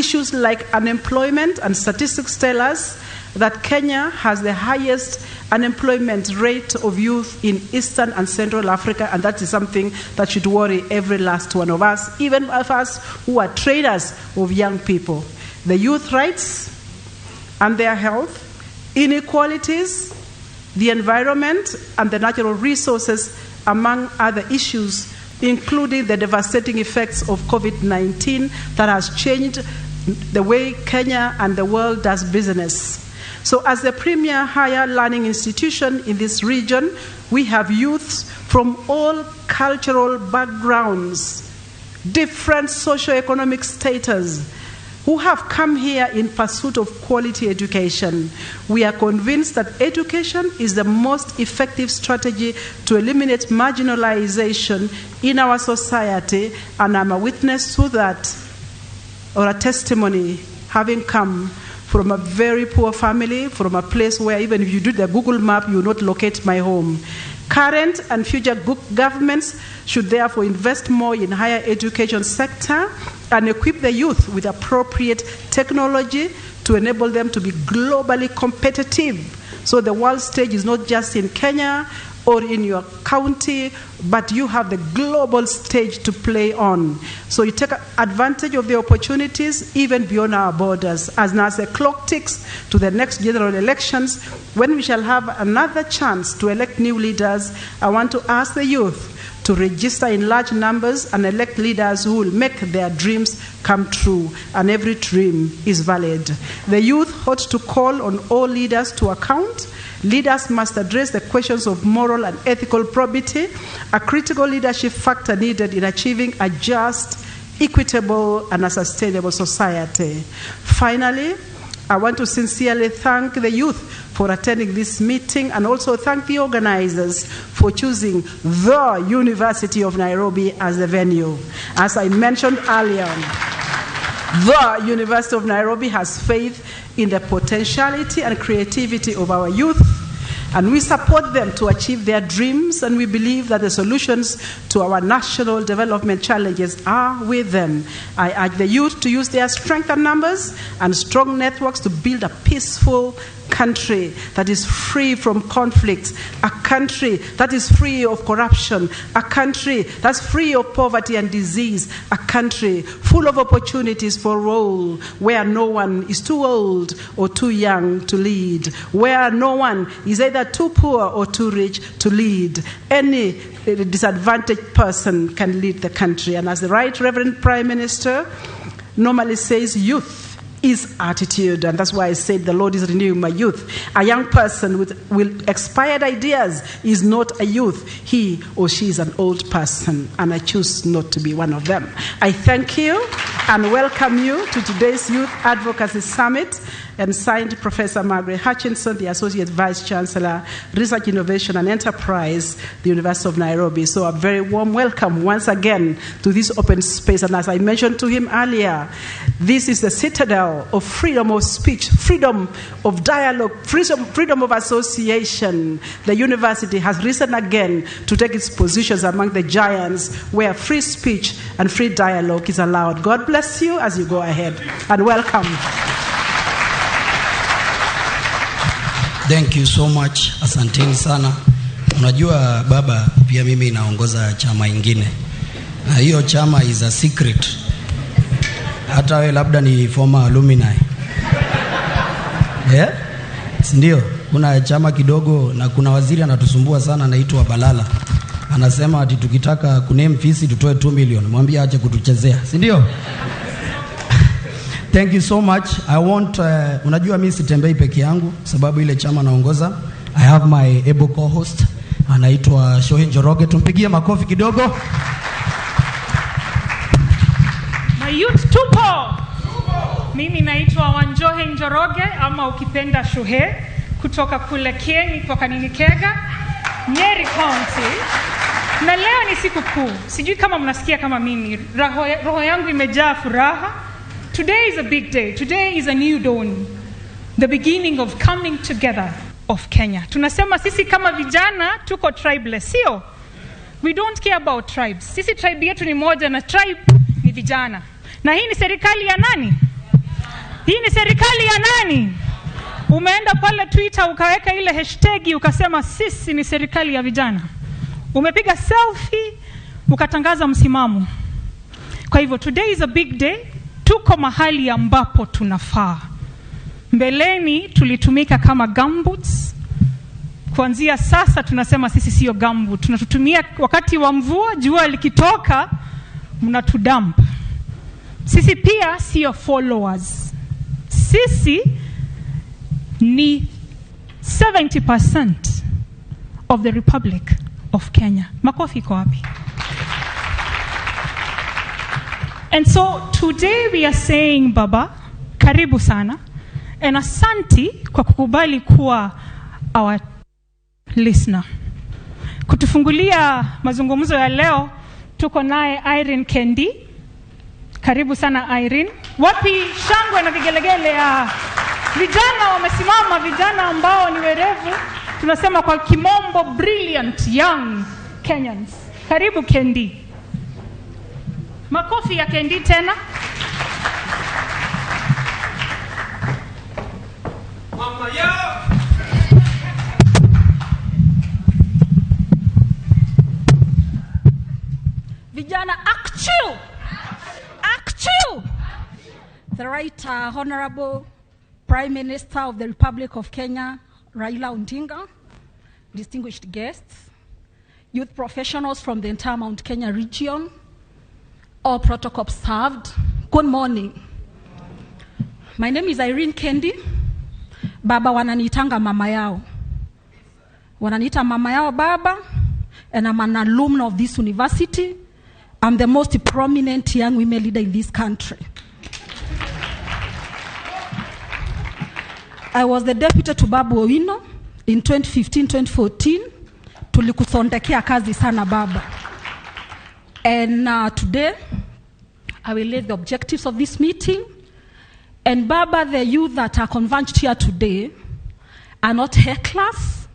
Issues like unemployment, and statistics tell us that Kenya has the highest unemployment rate of youth in Eastern and Central Africa, and that is something that should worry every last one of us, even of us who are trainers of young people. The youth rights and their health, inequalities, the environment, and the natural resources, among other issues, including the devastating effects of COVID-19 that has changed the way Kenya and the world does business. So as the premier higher learning institution in this region, we have youths from all cultural backgrounds, different socioeconomic status, who have come here in pursuit of quality education. We are convinced that education is the most effective strategy to eliminate marginalization in our society, and I'm a witness to that, or a testimony, having come from a very poor family, from a place where even if you do the Google map, you will not locate my home. Current and future governments should therefore invest more in higher education sector and equip the youth with appropriate technology to enable them to be globally competitive. So the world stage is not just in Kenya or in your county, but you have the global stage to play on. So you take advantage of the opportunities even beyond our borders. As now as the clock ticks to the next general elections, when we shall have another chance to elect new leaders, I want to ask the youth to register in large numbers and elect leaders who will make their dreams come true, and every dream is valid. The youth ought to call on all leaders to account. Leaders must address the questions of moral and ethical probity, a critical leadership factor needed in achieving a just, equitable, and a sustainable society. Finally, I want to sincerely thank the youth for attending this meeting, and also thank the organizers for choosing the University of Nairobi as the venue. As I mentioned earlier, the University of Nairobi has faith in the potentiality and creativity of our youth, and we support them to achieve their dreams, and we believe that the solutions to our national development challenges are with them. I urge the youth to use their strength and numbers and strong networks to build a peaceful country that is free from conflict, a country that is free of corruption, a country that's free of poverty and disease, a country full of opportunities for all, where no one is too old or too young to lead, where no one is either too poor or too rich to lead. Any disadvantaged person can lead the country. And as the Right Reverend Prime Minister normally says, youth is attitude, and that's why I said the Lord is renewing my youth. A young person with expired ideas is not a youth. He or she is an old person, and I choose not to be one of them. I thank you and welcome you to today's Youth Advocacy Summit, and signed Professor Margaret Hutchinson, the Associate Vice Chancellor, Research, Innovation and Enterprise, the University of Nairobi. So a very warm welcome once again to this open space. And as I mentioned to him earlier, this is the citadel of freedom of speech, freedom of dialogue, freedom of association. The university has risen again to take its positions among the giants where free speech and free dialogue is allowed. God bless you as you go ahead, and welcome. Thank you so much. Asanteni sana. Unajua baba, pia mimi naongoza chama ingine. Na hiyo chama is a secret. Hata wewe labda ni former alumni. Yeah? Ndio, kuna chama kidogo na kuna waziri anatusumbua sana anaitwa Balala. Anasema ati tukitaka kuname fisi tutoe 2 million. Mwambie aache kutuchezea. Si ndio? Thank you so much. I want, unajua mimi sitembei peke yangu sababu ile chama naongoza. I have my able co-host anaitwa Shohin Njoroge. Tumpigie makofi kidogo. My youth tupo. Mimi naitwa Wanjohe Njoroge ama ukipenda Shuhe, kutoka kule Kieni kwa Kaninikega, Nyeri County. Na leo ni siku kuu. Sijui kama mnasikia kama mimi. Roho yangu imejaa furaha. Today is a big day. Today is a new dawn. The beginning of coming together of Kenya. Tunasema sisi kama vijana tuko tribeless, sio? We don't care about tribes. Sisi tribe yetu ni moja na tribe ni vijana. Na hii ni serikali ya nani? Hii ni serikali ya nani? Umeenda pale Twitter ukaweka ile hashtag ukasema sisi ni serikali ya vijana. Umepiga selfie ukatangaza msimamo. Kwa hivyo today is a big day. Tuko mahali ambapo tunafaa. Mbeleni tulitumika kama gumboots. Kuanzia sasa tunasema sisi sio gumboot. Tunatutumia wakati wa mvua, jua likitoka mnatudump. Sisi pia sio followers. Sisi ni 70% of the Republic of Kenya. Makofi iko wapi? And so today we are saying, Baba, karibu sana. And asanti kwa kukubali kuwa our listener. Kutufungulia mazungumzo ya leo, tuko naye Irene Kendi. Karibu sana Irene. Wapi shangwe na vigelegele ya vijana wamesimama, vijana ambao ni werevu. Tunasema kwa kimombo brilliant young Kenyans. Karibu Kendi. Makofi ya Kendi tena. Mama yao. Vijana actual. The right Honorable Prime Minister of the Republic of Kenya, Raila Odinga, distinguished guests, youth professionals from the entire Mount Kenya region, all protocol observed, good morning. My name is Irene Kendi. Baba wananiitanga mama yao. Wananiita mama yao baba, and I'm an alumna of this university. I'm the most prominent young women leader in this country. I was the deputy to Babu Owino in 2015-2014. Tulikusondekea kazi sana baba. And today, I will lay the objectives of this meeting. And Baba, the youth that are converged here today are not hecklers,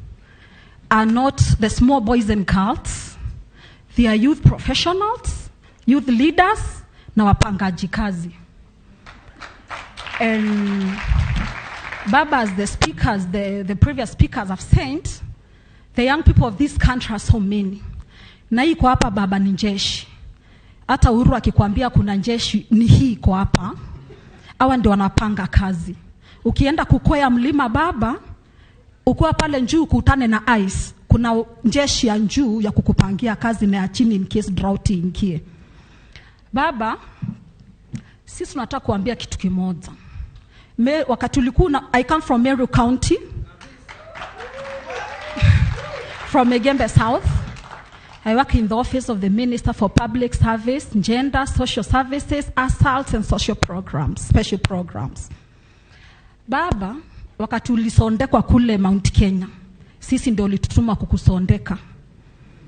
are not the small boys and girls. They are youth professionals, youth leaders, na wapangaji kazi. And Baba, as the speakers, the previous speakers have said, the young people of this country are so many. Na hii kwa hapa baba ni jeshi. Hata Uhuru akikwambia kuna jeshi ni hii kwa hapa. Hawa ndio wanapanga kazi. Ukienda kukwea mlima baba, ukiwa pale njuu kutane na ice, kuna jeshi ya njuu ya kukupangia kazi na ya chini in case drought ingie. Baba, sisi tunataka kuambia kitu kimoja. Wakati ulikuwa I come from Meru County, from Egembe South. I work in the office of the Minister for Public Service, Gender, Social Services, Assault and Social Programs, Special Programs. Baba, wakati ulisondekwa kule Mount Kenya, sisi ndio ulitutuma kukusondeka.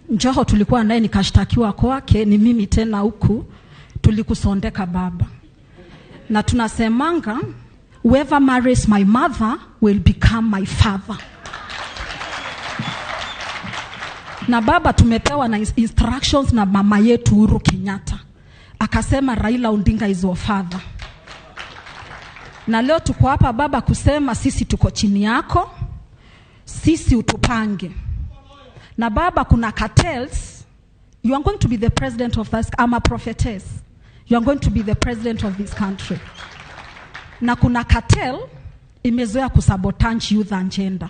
Njoho tulikuwa naye nikashtakiwa kwake, ni mimi tena huku, tulikusondeka baba. Na tunasemanga, whoever marries my mother will become my father. Na baba tumepewa na instructions na mama yetu Uhuru Kenyatta. Akasema Raila Odinga is your father. Na leo tuko hapa baba kusema sisi tuko chini yako. Sisi utupange. Na baba kuna cartels. You are going to be the president of this. I'm a prophetess. You are going to be the president of this country. Na kuna cartel imezoea kusabotage youth agenda.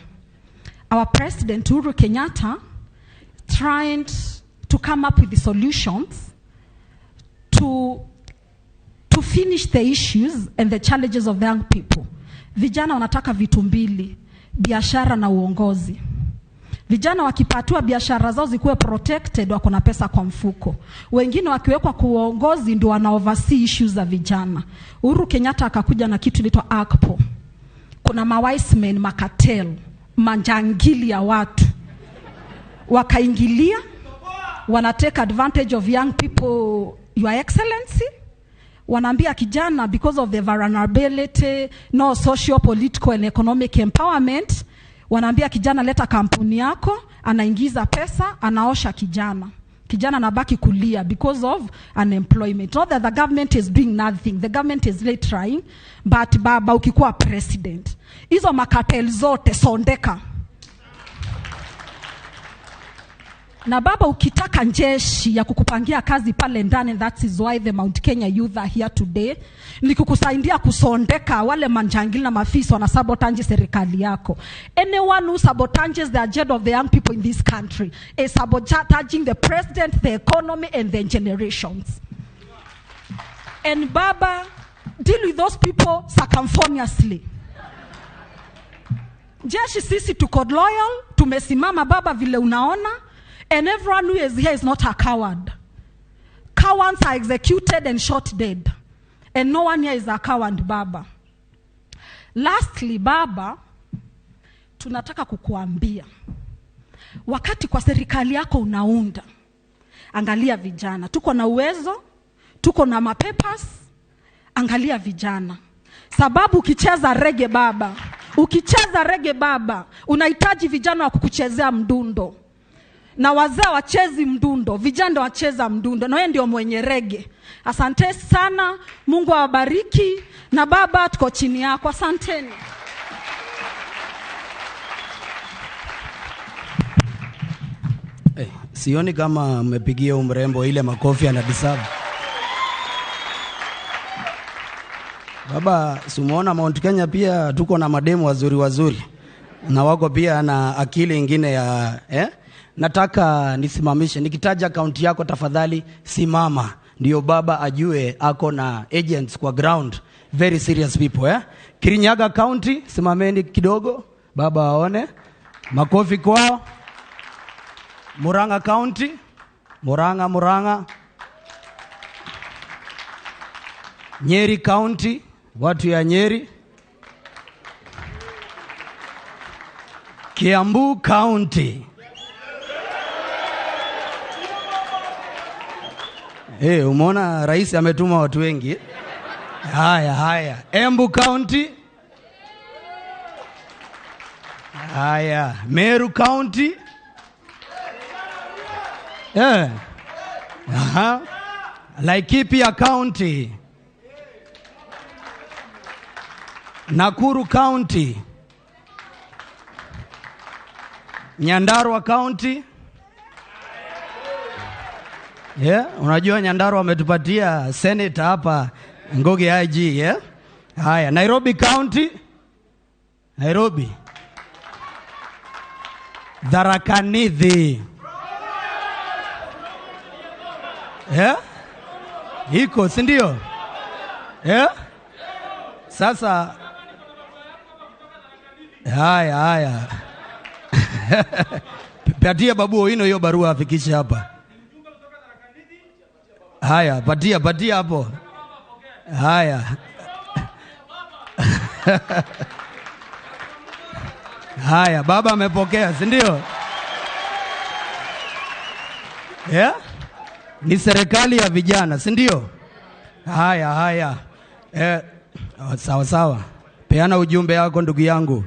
Our president Uhuru Kenyatta trying to come up with the solutions to finish the issues and the challenges of the young people. Vijana wanataka vitu mbili, biashara na uongozi. Vijana wakipatiwa biashara zao zikuwe protected, wako na pesa kwa mfuko. Wengine wakiwekwa kwa uongozi ndio wana oversee issues za vijana. Uhuru Kenyatta akakuja na kitu inaitwa ACPO. Kuna mawise men, makatel, manjangili ya watu. Wakaingilia, wana take advantage of young people, your excellency. Wanaambia kijana, because of the vulnerability, no social, political and economic empowerment, wanaambia kijana leta kampuni yako, anaingiza pesa, anaosha kijana. kijana anabaki kulia because of unemployment. Not that the government is doing nothing, the government is really trying, but baba ukikuwa president, hizo makatel zote sondeka. Na baba ukitaka njeshi ya kukupangia kazi pale ndani, that is why the Mount Kenya youth are here today, ni kukusaidia kusondeka wale manjangili na mafisi wana sabotage serikali yako. Anyone who sabotages the agenda of the young people in this country is sabotaging the president, the economy and the generations. And baba, deal with those people circumfoniously. Jeshi sisi tuko loyal, tumesimama baba vile unaona. And everyone who is here is not a coward. Cowards are executed and shot dead. And no one here is a coward, baba. Lastly, baba, tunataka kukuambia. Wakati kwa serikali yako unaunda, angalia vijana. Tuko na uwezo, tuko na mapapers, angalia vijana. Sababu ukicheza reggae baba, unahitaji vijana wa kukuchezea mdundo. Na wazee wachezi mdundo, vijana wacheza mdundo, na wewe ndio mwenye reggae. Asante sana, Mungu awabariki, na baba tuko chini yako. Asanteni. Sioni kama mmepigia umrembo ile makofi anadeserve. Baba, simuona Mount Kenya pia tuko na mademu wazuri. Na wako pia na akili ingine ya nataka nisimamishe. Nikitaja account yako tafadhali simama. Ndio baba ajue ako na agents kwa ground. Very serious people, Kirinyaga County, simameni kidogo. Baba aone. Makofi kwao. Murang'a County. Murang'a. Nyeri County. Watu ya Nyeri. Kiambu County. Umeona rais ametuma watu wengi. Haya. Embu County. Haya. Meru County. Laikipia County. Nakuru County. Nyandarua County. Unajua Nyandarua wametupatia senator hapa Ngoge IG, Haya, Nairobi County. Nairobi. Tharaka Nithi. Iko, si ndio? Sasa haya. Patia Babu Owino hiyo barua afikishe hapa. Haya, patia hapo. Haya. Haya, baba amepokea, si ndio? Ni serikali ya vijana, si ndio? Haya. Sawa. Peana ujumbe wako ndugu yangu.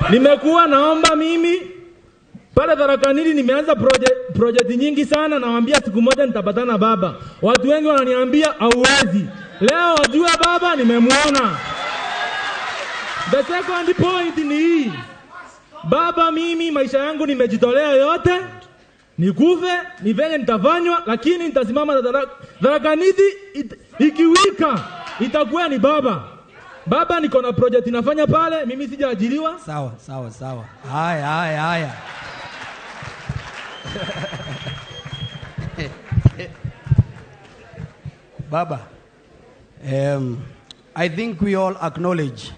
Nimekuwa naomba mimi pale Tharaka Nithi, nimeanza project nyingi sana, nawaambia siku moja nitapatana baba. Watu wengi wananiambia hauwezi. Leo wajua baba nimemuona. The second point ni hii. Baba, mimi maisha yangu nimejitolea yote. Nikufe, ni venye nitafanywa, lakini nitasimama na Tharaka Nithi ikiwika itakuwa ni baba. Baba, niko na project inafanya pale, mimi sijaajiriwa. Sawa. Haya. Baba, I think we all acknowledge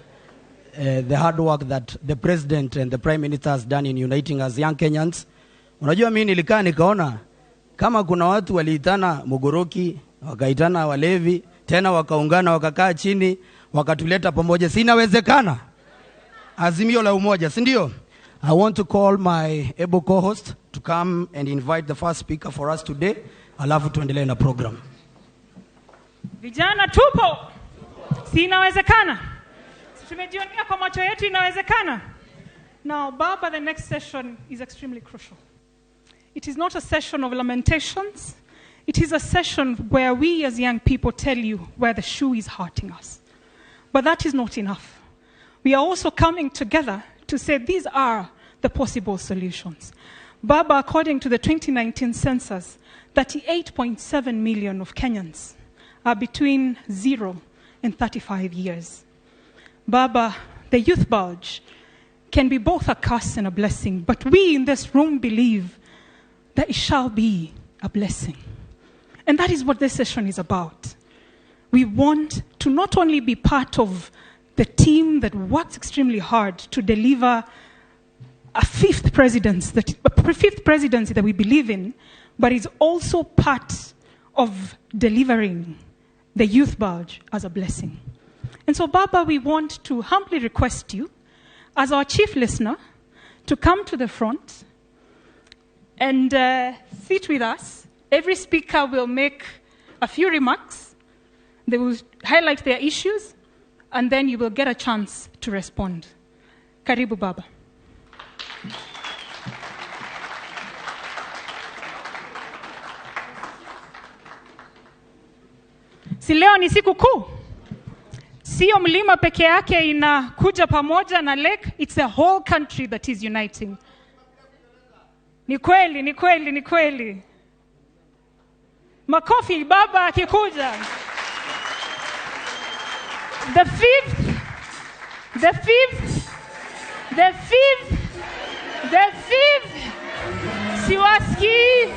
the hard work that the President and the Prime Minister has done in uniting us young Kenyans. Unajua mimi nilikaa nikaona kama kuna watu waliitana Mogoroki, wakaitana walevi, tena wakaungana wakakaa chini, wakatuleta pamoja. Si inawezekana? Azimio la umoja, si ndio? I want to call my able co-host to come and invite the first speaker for us today. Alafu tuendelee na program. Vijana tupo. Si inawezekana? Tumejionea kwa macho yetu inawezekana. Now, Baba, the next session is extremely crucial. It is not a session of lamentations. It is a session where we as young people tell you where the shoe is hurting us. But that is not enough. We are also coming together to say these are the possible solutions. Baba, according to the 2019 census, 38.7 million of Kenyans are between 0 and 35 years. Baba, the youth bulge can be both a curse and a blessing, but we in this room believe that it shall be a blessing. And that is what this session is about. We want to not only be part of the team that works extremely hard to deliver a fifth presidency that we believe in, but is also part of delivering the youth bulge as a blessing. And so, Baba, we want to humbly request you, as our chief listener, to come to the front and sit with us. Every speaker will make a few remarks. They will highlight their issues, and then you will get a chance to respond. Karibu, Baba. Si leo ni siku kuu. Sio mlima peke yake inakuja pamoja na lake. It's the whole country that is uniting. Ni kweli. Makofi Baba akikuja. The fifth. Siwaski.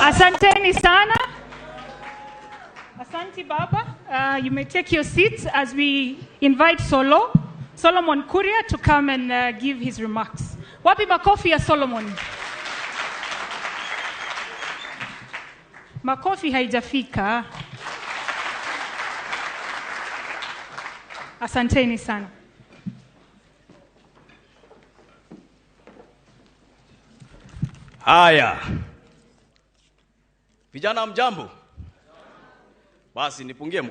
Asanteni sana. Asante Baba. You may take your seats as we invite Solomon Kuria to come and give his remarks. Wapi makofi ya Solomon? Makofi haijafika. Asanteni sana. Haya. Vijana mjambo? Basi nipungie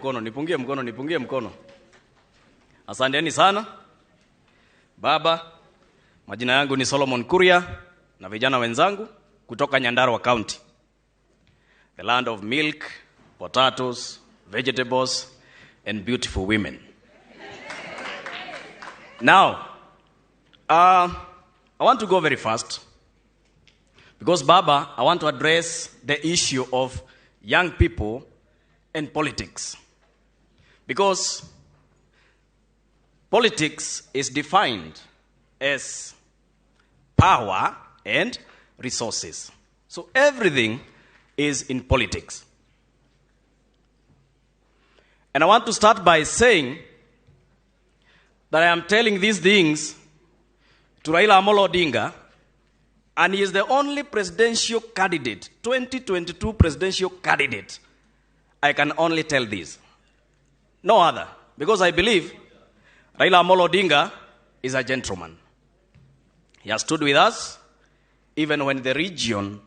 mkono. Asanteni sana. Baba, majina yangu ni Solomon Kuria na vijana wenzangu kutoka Nyandarua County, the land of milk, potatoes, vegetables, and beautiful women. Now, I want to go very fast because, Baba, I want to address the issue of young people and politics. Because politics is defined as power and resources. So everything is in politics. And I want to start by saying that I am telling these things to Raila Amolo Odinga, and he is the only presidential candidate, 2022 presidential candidate. I can only tell this. No other. Because I believe Raila Amolo Odinga is a gentleman. He has stood with us even when the region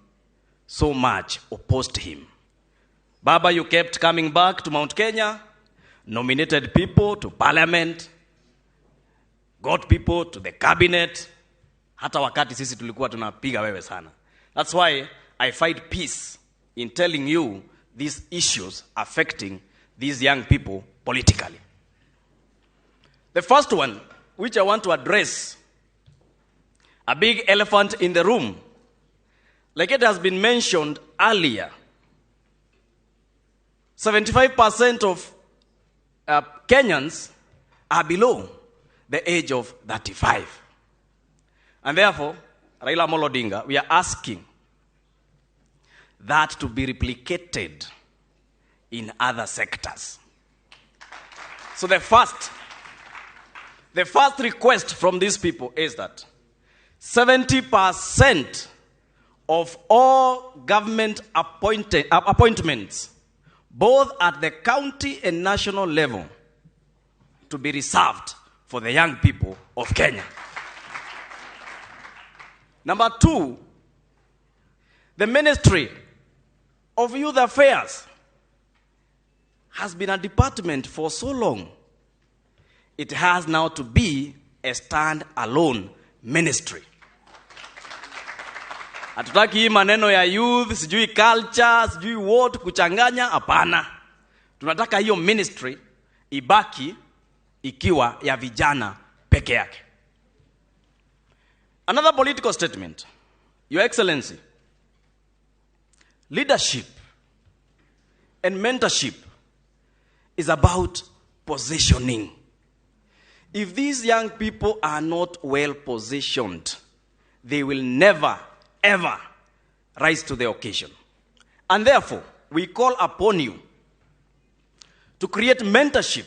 so much opposed him. Baba, you kept coming back to Mount Kenya, nominated people to parliament, got people to the cabinet. Hata wakati sisi tulikuwa tunapiga wewe sana. That's why I find peace in telling you these issues affecting these young people politically. The first one, which I want to address, a big elephant in the room, like it has been mentioned earlier, 75% of Kenyans are below the age of 35. And therefore, Raila Amolo Odinga, we are asking that to be replicated in other sectors. So the first request from these people is that 70% of all government appointments, both at the county and national level, to be reserved for the young people of Kenya. Number two, the Ministry of Youth Affairs has been a department for so long. It has now to be a stand-alone ministry. Hatutaki hii maneno ya youth, sijui culture, sijui what, kuchanganya, hapana. Tunataka hiyo ministry ibaki ikiwa ya vijana peke yake. Another political statement. Your Excellency, leadership and mentorship is about positioning. If these young people are not well positioned, they will never, ever rise to the occasion. And therefore, we call upon you to create mentorship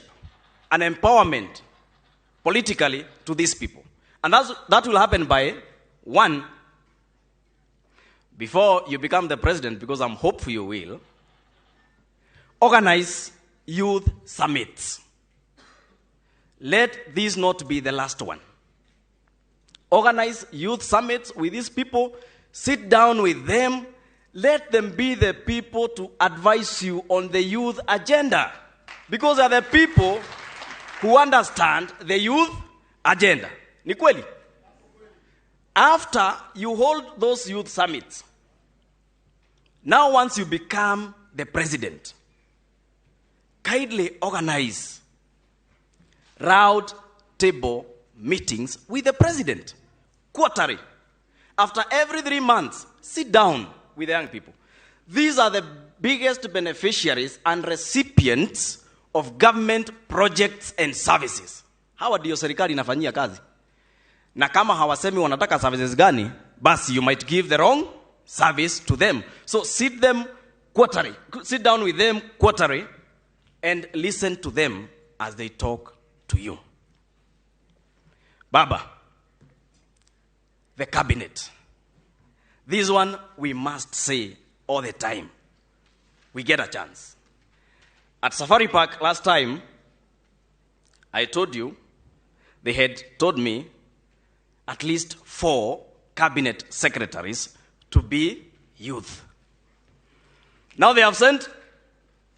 and empowerment politically to these people. And that will happen by, one, before you become the president, because I'm hopeful you will, organize youth summits. Let this not be the last one. Organize youth summits with these people, sit down with them, let them be the people to advise you on the youth agenda. Because they are the people who understand the youth agenda. Ni kweli? After you hold those youth summits, now once you become the president, kindly organize round table meetings with the president, quarterly. After every 3 months, sit down with the young people. These are the biggest beneficiaries and recipients of government projects and services. Hawa ndio serikali inafanyia kazi. Na kama hawasemi wanataka services gani, basi you might give the wrong service to them. So sit down with them quarterly and listen to them as they talk to you. Baba, the cabinet. This one we must say all the time. We get a chance. At Safari Park last time, I told you, they had told me at least 4 cabinet secretaries to be youth. Now they have sent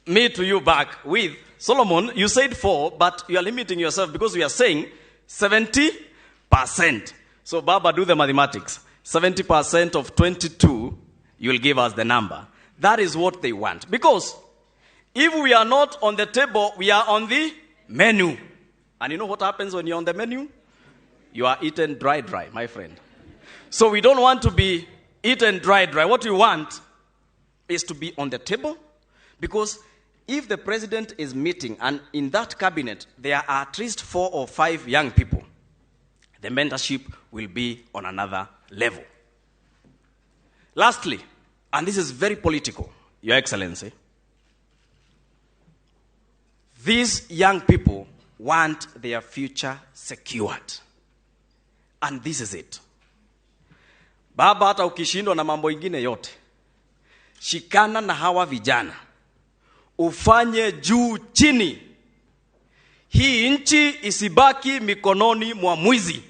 me to you back with, Solomon, you said 4, but you are limiting yourself because we are saying 70%. So Baba, do the mathematics. 70% of 22, you'll give us the number. That is what they want. Because if we are not on the table, we are on the menu. And you know what happens when you're on the menu? You are eaten dry, my friend. So we don't want to be eaten dry. What we want is to be on the table, because if the president is meeting and in that cabinet there are at least 4 or 5 young people, the mentorship will be on another level. Lastly, and this is very political, Your Excellency, these young people want their future secured. And this is it. Baba, hata ukishindwa na mambo ingine yote, shikana na hawa vijana, ufanye juu chini. Hii nchi isibaki mikononi mwa mwizi.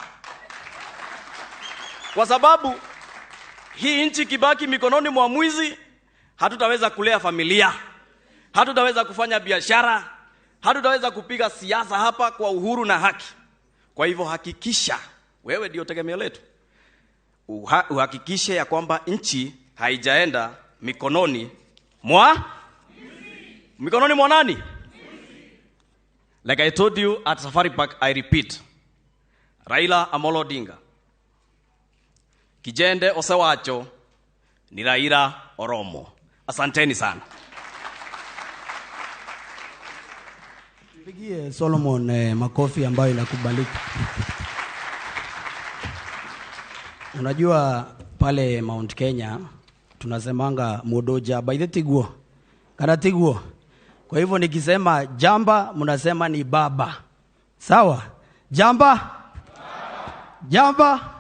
Kwa sababu hii nchi kibaki mikononi mwa mwizi, hatutaweza kulea familia, hatutaweza kufanya biashara, hatutaweza kupiga siasa hapa kwa uhuru na haki. Kwa hivyo hakikisha, wewe ndio tegemeo letu, uhakikishe ya kwamba nchi haijaenda mikononi mwa nani? Like I told you at Safari Park, I repeat, Raila Amolo Odinga, kijende osewacho ni Raila Oromo. Asanteni sana. Pigie Solomon makofi ambayo inakubalika. Unajua pale Mount Kenya tunasemanga mudoja by the tiguo. Kana tiguo. Kwa hivyo nikisema jamba mnasema ni baba. Sawa? Jamba? Jamba?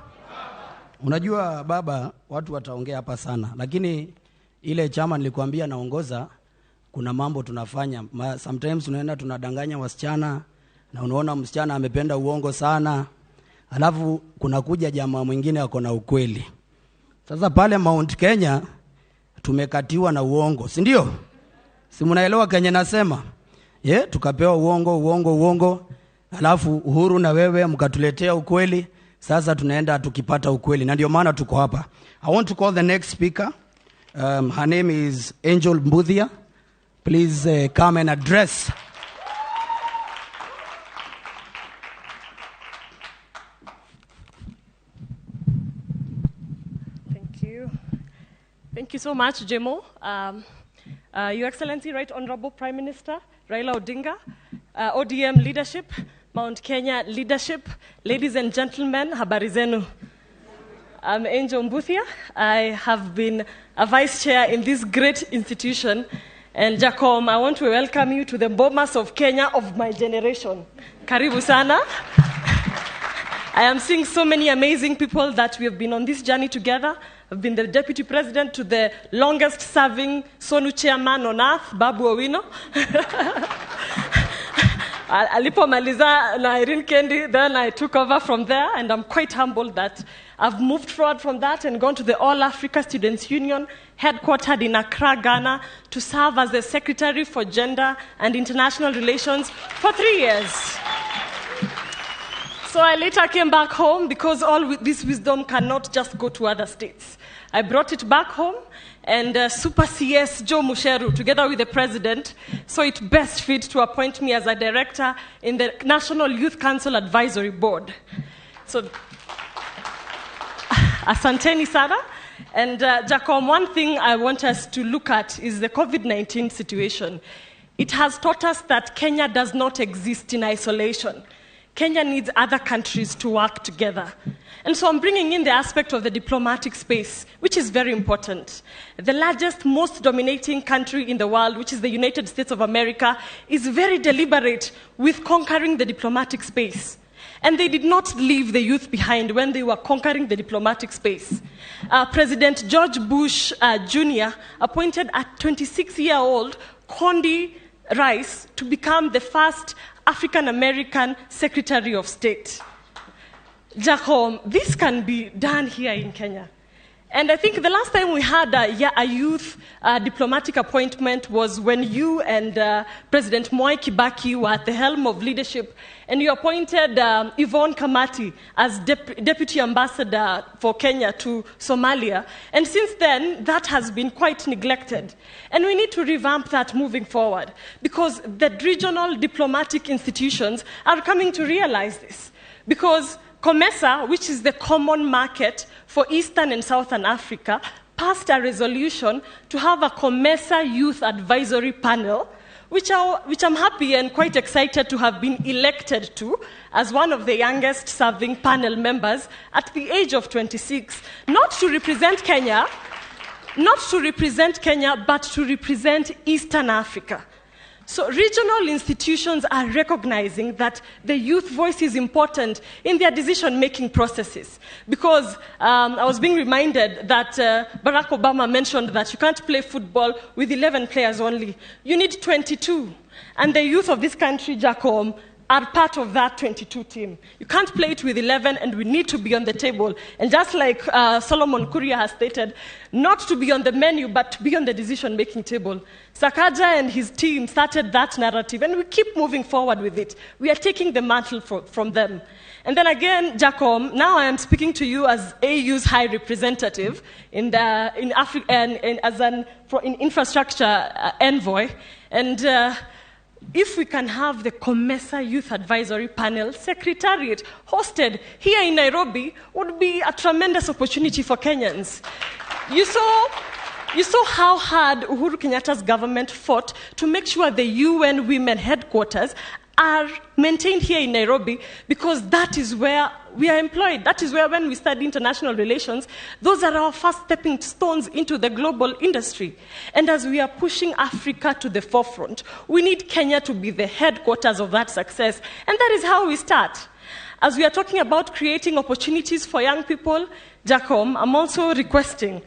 Unajua baba, watu wataongea hapa sana, lakini ile chama nilikwambia naongoza, kuna mambo tunafanya. Sometimes tunaenda tunadanganya wasichana, na unaona msichana amependa uongo sana, alafu kuna kuja jamaa mwingine ako na ukweli. Sasa pale Mount Kenya tumekatiwa na uongo, si ndio? Si mnaelewa Kenya nasema? Tukapewa uongo, alafu Uhuru na wewe mkatuletea ukweli. Sasa tunaenda tukipata ukweli, na ndio maana tuko hapa. I want to call the next speaker. Her name is Angel Mbuthia. Please come and address. Thank you. Thank you so much, Jemo. Your Excellency, Right Honorable Prime Minister Raila Odinga, ODM leadership, Mount Kenya leadership, ladies and gentlemen, habari zenu. I'm Angel Mbuthia. I have been a vice chair in this great institution. And Jacob, I want to welcome you to the Bomas of Kenya of my generation. Karibu sana. I am seeing so many amazing people that we have been on this journey together. I've been the deputy president to the longest serving SONU chairman on earth, Babu Owino. Alipomaliza na Irene Kendi, then I took over from there, and I'm quite humbled that I've moved forward from that and gone to the All Africa Students Union, headquartered in Accra, Ghana, to serve as the Secretary for Gender and International Relations for 3 years. So I later came back home because all this wisdom cannot just go to other states. I brought it back home, and Super CS Joe Musheru, together with the president, saw it best fit to appoint me as a director in the National Youth Council Advisory Board. So, asanteni sana. And Jacob, one thing I want us to look at is the COVID-19 situation. It has taught us that Kenya does not exist in isolation. Kenya needs other countries to work together. And so I'm bringing in the aspect of the diplomatic space, which is very important. The largest, most dominating country in the world, which is the United States of America, is very deliberate with conquering the diplomatic space. And they did not leave the youth behind when they were conquering the diplomatic space. President George Bush Jr. appointed a 26-year-old Condi Rice to become the first African-American Secretary of State. Jacob, this can be done here in Kenya. And I think the last time we had a youth diplomatic appointment was when you and President Mwai Kibaki were at the helm of leadership, and you appointed Yvonne Kamati as Deputy Ambassador for Kenya to Somalia. And since then, that has been quite neglected. And we need to revamp that moving forward, because the regional diplomatic institutions are coming to realize this. Because COMESA, which is the common market for Eastern and Southern Africa, passed a resolution to have a COMESA Youth Advisory Panel, which I'm happy and quite excited to have been elected to as one of the youngest serving panel members at the age of 26, not to represent Kenya, but to represent Eastern Africa. So regional institutions are recognizing that the youth voice is important in their decision-making processes. Because I was being reminded that Barack Obama mentioned that you can't play football with 11 players only. You need 22. And the youth of this country, Jacom, are part of that 22 team. You can't play it with 11, and we need to be on the table. And just like Solomon Kuria has stated, not to be on the menu, but to be on the decision-making table. Sakaja and his team started that narrative, and we keep moving forward with it. We are taking the mantle from them. And then again, Jacom, now I am speaking to you as AU's high representative in Africa and as an infrastructure envoy. And if we can have the COMESA Youth Advisory Panel Secretariat hosted here in Nairobi, would be a tremendous opportunity for Kenyans. You saw how hard Uhuru Kenyatta's government fought to make sure the UN Women headquarters are maintained here in Nairobi, because that is where we are employed. That is where, when we study international relations, those are our first stepping stones into the global industry. And as we are pushing Africa to the forefront, we need Kenya to be the headquarters of that success. And that is how we start. As we are talking about creating opportunities for young people, Jacom, I'm also requesting,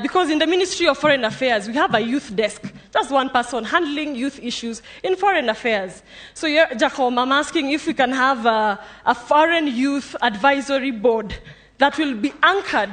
because in the Ministry of Foreign Affairs, we have a youth desk, just one person handling youth issues in foreign affairs. So, Jacom, I'm asking if we can have a foreign youth advisory board that will be anchored,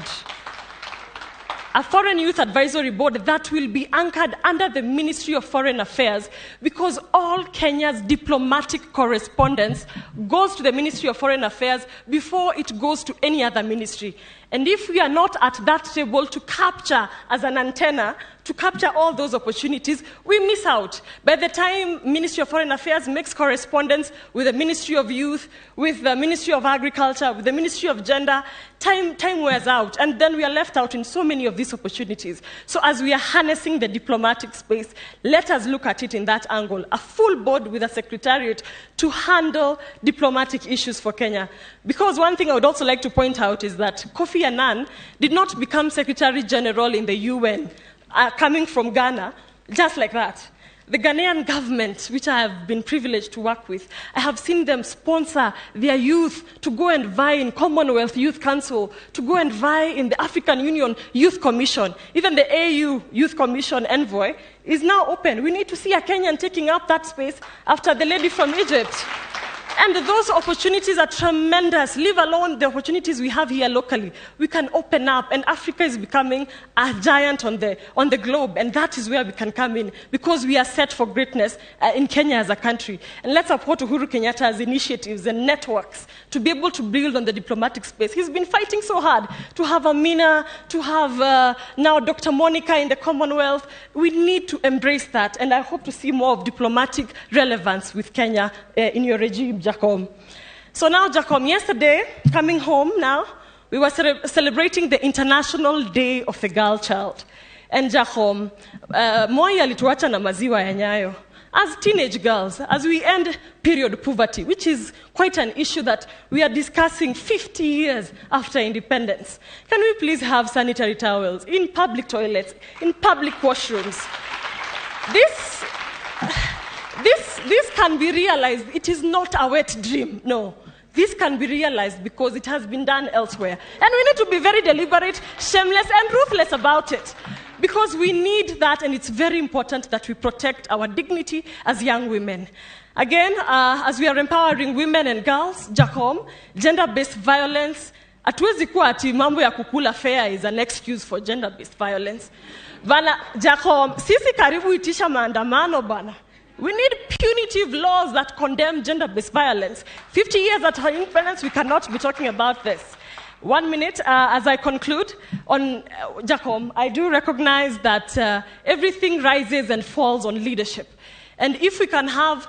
a foreign youth advisory board that will be anchored under the Ministry of Foreign Affairs, because all Kenya's diplomatic correspondence goes to the Ministry of Foreign Affairs before it goes to any other ministry. And if we are not at that table to capture as an antenna, to capture all those opportunities, we miss out. By the time Ministry of Foreign Affairs makes correspondence with the Ministry of Youth, with the Ministry of Agriculture, with the Ministry of Gender, time wears out, and then we are left out in so many of these opportunities. So as we are harnessing the diplomatic space, let us look at it in that angle, a full board with a secretariat to handle diplomatic issues for Kenya. Because one thing I would also like to point out is that Kofi Annan did not become Secretary General in the UN, coming from Ghana, just like that. The Ghanaian government, which I have been privileged to work with, I have seen them sponsor their youth to go and vie in Commonwealth Youth Council, to go and vie in the African Union Youth Commission. Even the AU Youth Commission envoy is now open. We need to see a Kenyan taking up that space after the lady from Egypt. And those opportunities are tremendous, leave alone the opportunities we have here locally. We can open up, and Africa is becoming a giant on the globe, and that is where we can come in, because we are set for greatness in Kenya as a country. And let's support Uhuru Kenyatta's initiatives and networks to be able to build on the diplomatic space. He's been fighting so hard to have Amina, to have now Dr. Monica in the Commonwealth. We need to embrace that, and I hope to see more of diplomatic relevance with Kenya in your regime, Jacom. So now, Jacom, yesterday, coming home now, we were celebrating the International Day of the Girl Child. And Jacom, Moi alituacha na maziwa ya Nyayo. As teenage girls, as we end period poverty, which is quite an issue that we are discussing 50 years after independence, can we please have sanitary towels in public toilets, in public washrooms? This can be realized. It is not a wet dream, no. This can be realized because it has been done elsewhere. And we need to be very deliberate, shameless, and ruthless about it. Because we need that, and it's very important that we protect our dignity as young women. Again, as we are empowering women and girls, Jacom, gender-based violence Hatuwezi kuwa ati mambo ya kukula fair is an excuse for gender-based violence. Bana Jacob, sisi karibu itisha maandamano bana. We need punitive laws that condemn gender-based violence. 50 years at our independence, we cannot be talking about this. 1 minute, as I conclude, on Jacob, I do recognize that everything rises and falls on leadership. And if we can have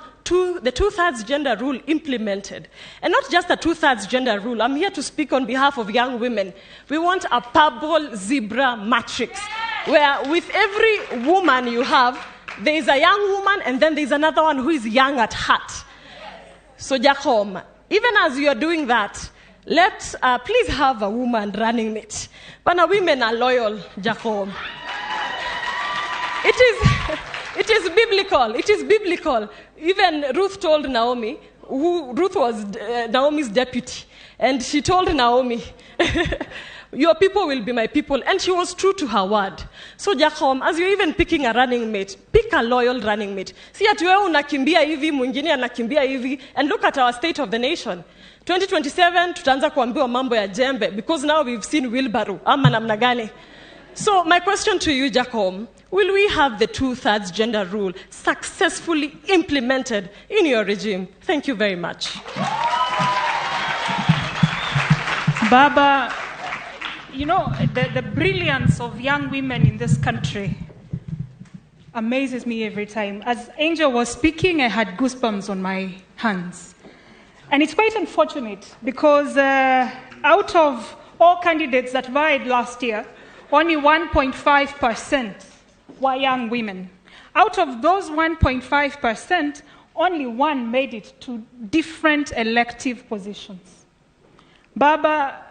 the 2/3 gender rule implemented, and not just a 2/3 gender rule, I'm here to speak on behalf of young women. We want a purple zebra matrix, where with every woman you have, there is a young woman and then there's another one who is young at heart. So Jacob, even as you are doing that, let's please have a woman running it. But women are loyal, Jacob. It is biblical. It is biblical. Even Ruth told Naomi, Ruth was Naomi's deputy, and she told Naomi, your people will be my people. And she was true to her word. So Jacob, as you're even picking a running mate, pick a loyal running mate. See ati wewe unakimbia hivi, mwingine anakimbia hivi, and look at our state of the nation. 2027 tutaanza kuambiwa mambo ya jembe, because now we've seen wheelbarrow ama namna gani. So my question to you, Jacob, will we have the 2/3 gender rule successfully implemented in your regime? Thank you very much. Baba, you know, the brilliance of young women in this country amazes me every time. As Angel was speaking, I had goosebumps on my hands. And it's quite unfortunate because out of all candidates that vied last year, only 1.5% were young women. Out of those 1.5%, only one made it to different elective positions. Baba,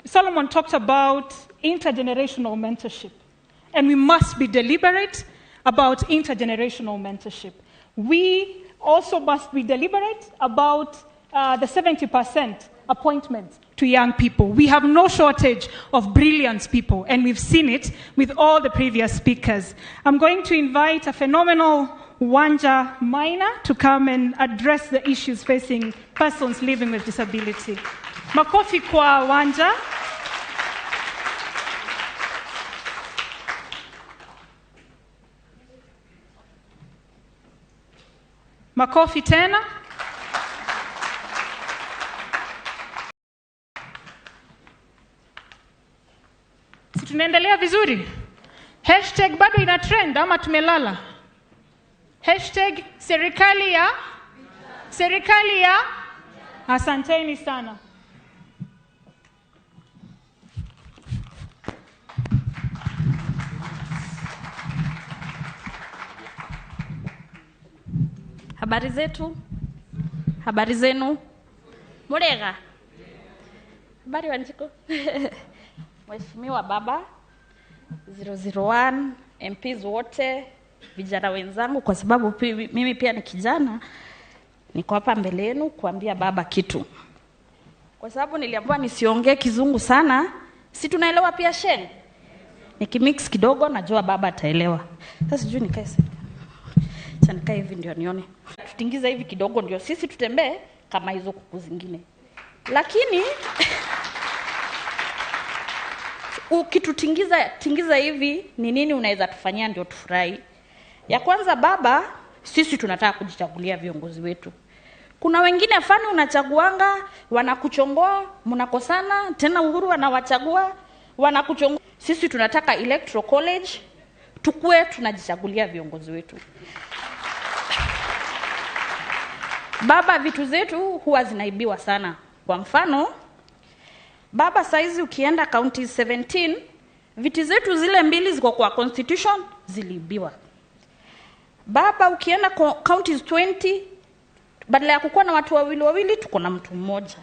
Solomon talked about intergenerational mentorship, and we must be deliberate about intergenerational mentorship. We also must be deliberate about the 70% appointments to young people. We have no shortage of brilliant people, and we've seen it with all the previous speakers. I'm going to invite a phenomenal Wanja Maina to come and address the issues facing persons living with disability. Makofi kwa Wanja. Makofi tena. Si tunaendelea vizuri? Hashtag bado ina trend ama tumelala? Hashtag serikali ya asanteni sana. Habari zetu? Habari zenu? Murega? Habari wanjiko? Mheshimiwa Baba, 001, MPs wote, vijana wenzangu, kwa sababu mimi pia ni kijana, niko hapa mbele yenu kuambia Baba kitu. Kwa sababu niliambiwa nisiongee kizungu sana, si tunaelewa pia Sheng? Nikimix kidogo najua Baba ataelewa. Sasa sijui nikae sasa. Nikae hivi ndio nione. Tutingiza hivi kidogo ndio sisi tutembee kama hizo kuku zingine. Lakini ukitutingiza hivi ni nini unaweza tufanyia ndio tufurahi? Ya kwanza Baba, sisi tunataka kujichagulia viongozi wetu. Kuna wengine fani unachaguanga, wanakuchongoa, mnakosana, tena Uhuru anawachagua, wanakuchongoa. Sisi tunataka electoral college, tukue tunajichagulia viongozi wetu. Baba, vitu zetu huwa zinaibiwa sana. Kwa mfano, Baba, saizi ukienda county 17, viti zetu zile mbili ziko kwa constitution ziliibiwa. Baba, ukienda counties 20, badala ya kukuwa na watu wawili tuko na mtu mmoja.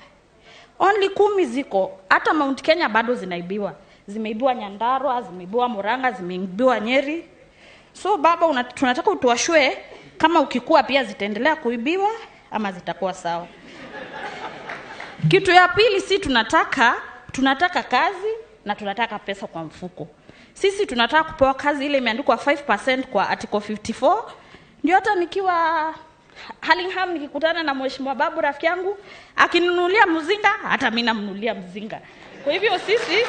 Only 10 ziko, hata Mount Kenya bado zinaibiwa. Zimeibiwa Nyandarua, zimeibiwa Murang'a, zimeibiwa Nyeri. So Baba, tunataka utuashue kama ukikuwa pia zitaendelea kuibiwa ama zitakuwa sawa. Kitu ya pili, si tunataka kazi na tunataka pesa kwa mfuko. Sisi tunataka kupewa kazi ile imeandikwa 5% kwa article 54. Ndio hata nikiwa Hurlingham nikikutana na mheshimiwa babu rafiki yangu akinunulia mzinga, hata mimi namnunulia mzinga. Kwa hivyo sisi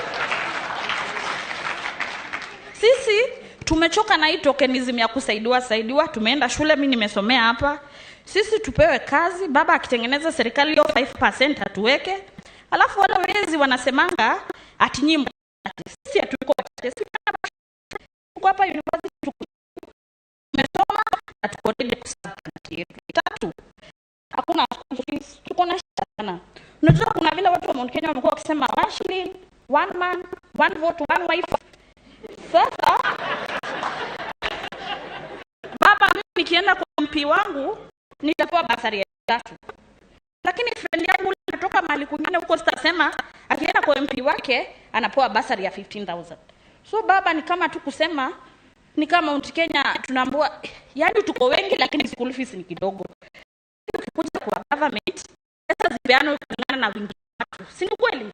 tumechoka na hii tokenism ya kusaidiwa. Tumeenda shule, mimi nimesomea hapa. Sisi tupewe kazi, baba akitengeneza serikali hiyo 5% atuweke. Alafu wale wezi wanasemanga ati nyinyi sisi hatuko wachache. Tuko hapa university tumesoma na tuko ready kusaidia. Tatu, hakuna fees, tuko na shida sana. Unajua kuna vile watu wa Mount Kenya wamekuwa wakisema 1 shilling, 1 man, 1 vote, 1 wife. Sasa baba mimi nikienda kwa MP wangu nitapewa basari ya 3. Lakini friend yangu anatoka mahali kwingine huko sitasema akienda kwa MP wake anapewa basari ya 15,000. So baba ni kama tu kusema ni kama Mount Kenya tunaambua yaani tuko wengi lakini school fees ni kidogo. Ukikuja kwa government pesa zipeanwe kulingana na wingi watu. Si ni kweli?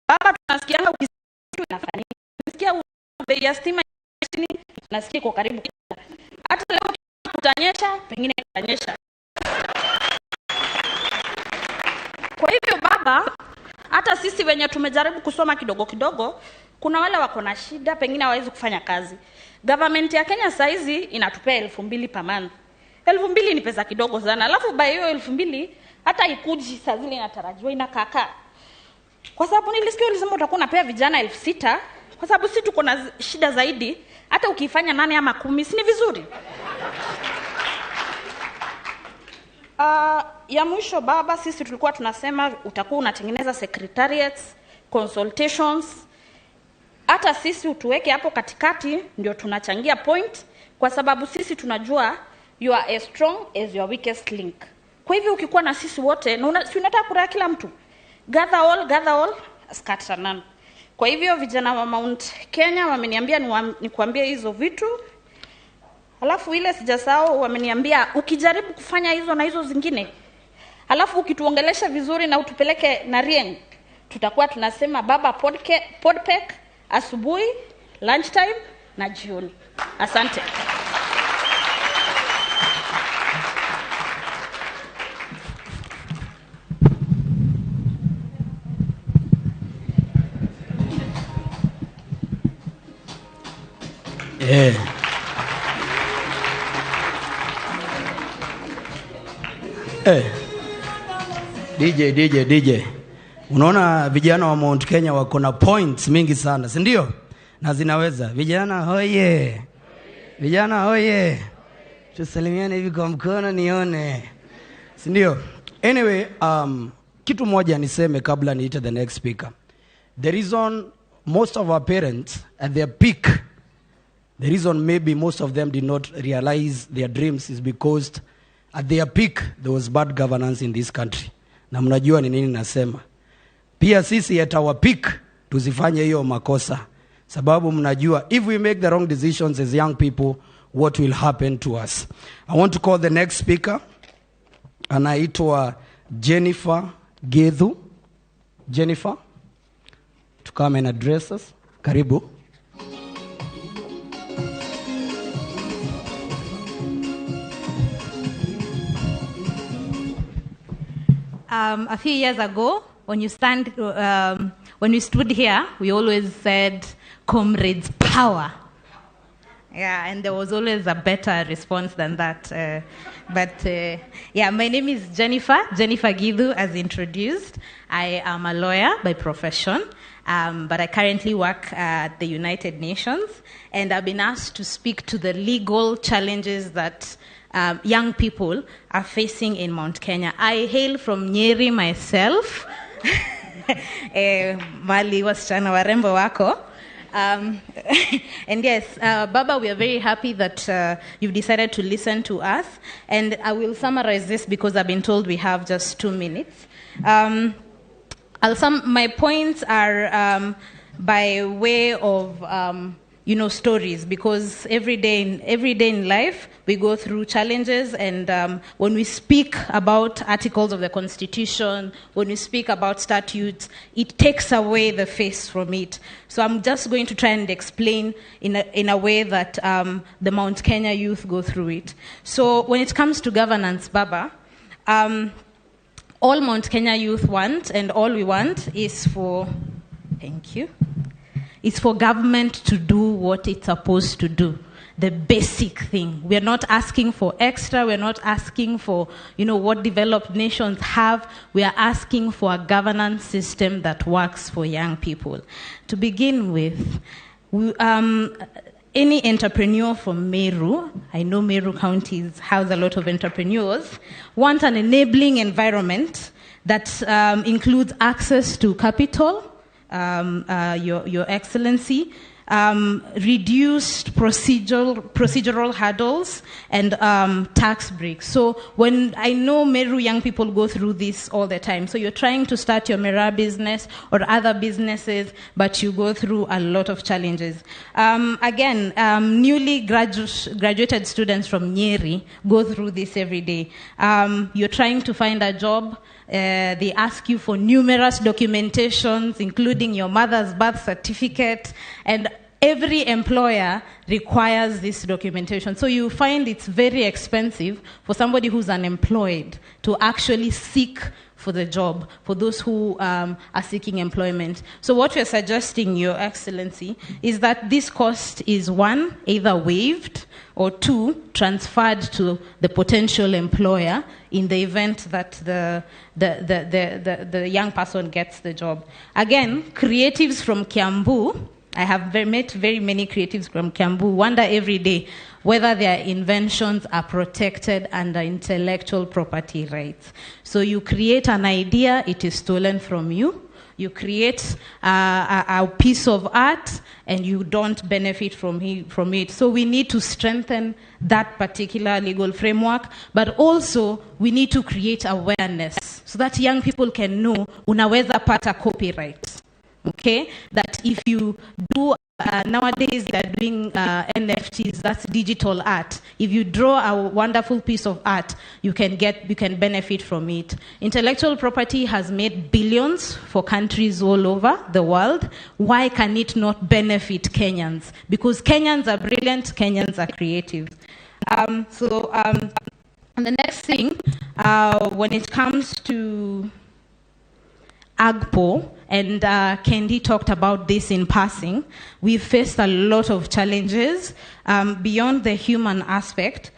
Baba tunasikianga ukisikia inafanyika. Unasikia bei ya stima chini, tunasikia kwa karibu. Hata leo kutanyesha, pengine kitanyesha. Kwa hivyo baba, hata sisi wenye tumejaribu kusoma kidogo, kuna wale wako na shida, pengine hawawezi kufanya kazi. Government ya Kenya saizi inatupea 2,000 per month. 2,000 ni pesa kidogo sana. Alafu by hiyo 2,000 hata ikuji saa zile inatarajiwa inakaa. Kwa sababu nilisikia ulisema utakuwa unapea vijana 6,000, kwa sababu sisi tuko na shida zaidi, hata ukifanya 8 ama 10 si ni vizuri. Ya mwisho baba, sisi tulikuwa tunasema utakuwa unatengeneza secretariats, consultations. Hata sisi utuweke hapo katikati ndio tunachangia point, kwa sababu sisi tunajua you are as strong as your weakest link. Kwa hivyo ukikuwa na sisi wote, na si unataka kura kila mtu. Gather all, scatter none. Kwa hivyo vijana wa Mount Kenya wameniambia nikuambie hizo vitu. Alafu ile sijasahau wameniambia ukijaribu kufanya hizo na hizo zingine, alafu ukituongelesha vizuri na utupeleke na Rieng, tutakuwa tunasema baba podpack asubuhi, lunchtime na jioni. Asante. DJ. Unaona vijana wa Mount Kenya wako na points mingi sana, si ndio? Na zinaweza. Vijana hoye. Tusalimiane hivi kwa mkono nione. Si ndio? Anyway, kitu moja niseme kabla niite the next speaker. The reason most of our parents at their peak, the reason maybe most of them did not realize their dreams is because at their peak there was bad governance in this country. Na mnajua ni nini nasema. Pia sisi at our peak tusifanye hiyo makosa. Sababu mnajua if we make the wrong decisions as young people, what will happen to us? I want to call the next speaker. Anaitwa Jennifer Gedhu. Jennifer, to come and address us. Karibu. A few years ago, when you stood here, we always said, "Comrades, power." Yeah, and there was always a better response than that. My name is Jennifer Gedhu, as introduced. I am a lawyer by profession, but I currently work at the United Nations, and I've been asked to speak to the legal challenges that young people are facing in Mount Kenya. I hail from Nyeri myself. Mali wasichana warembo wako. And yes, Baba, we are very happy that you've decided to listen to us. And I will summarize this because I've been told we have just 2 minutes. My points are by way of stories, because every day in life we go through challenges, and when we speak about articles of the Constitution, when we speak about statutes, it takes away the face from it. So I'm just going to try and explain in a way that the Mount Kenya youth go through it. So when it comes to governance, Baba, all Mount Kenya youth want, and all we want is for, thank you, it's for government to do what it's supposed to do, the basic thing. We're not asking for extra. We're not asking for, what developed nations have. We are asking for a governance system that works for young people. To begin with, any entrepreneur from Meru, I know Meru County has a lot of entrepreneurs, want an enabling environment that includes access to capital, Your Excellency, reduced procedural hurdles, and tax breaks. So when I know Meru young people go through this all the time. So you're trying to start your Mera business or other businesses, but you go through a lot of challenges. Newly graduated students from Nyeri go through this every day. You're trying to find a job. They ask you for numerous documentations, including your mother's birth certificate, and every employer requires this documentation. So you find it's very expensive for somebody who's unemployed to actually seek for the job, for those who are seeking employment. So what we're suggesting, Your Excellency, is that this cost is, one, either waived, or two, transferred to the potential employer in the event that the young person gets the job. Again, creatives from Kiambu, I have met very many creatives from Kiambu, wonder every day whether their inventions are protected under intellectual property rights. So you create an idea, it is stolen from you. You create a piece of art, and you don't benefit from it. So we need to strengthen that particular legal framework, but also we need to create awareness so that young people can know unaweza pata copyright. Okay, that if you do, nowadays they're doing NFTs, that's digital art. If you draw a wonderful piece of art, you can benefit from it. Intellectual property has made billions for countries all over the world. Why can it not benefit Kenyans? Because Kenyans are brilliant, Kenyans are creative. And the next thing, when it comes to AGPO, and Kendi talked about this in passing, we've faced a lot of challenges. Beyond the human aspect,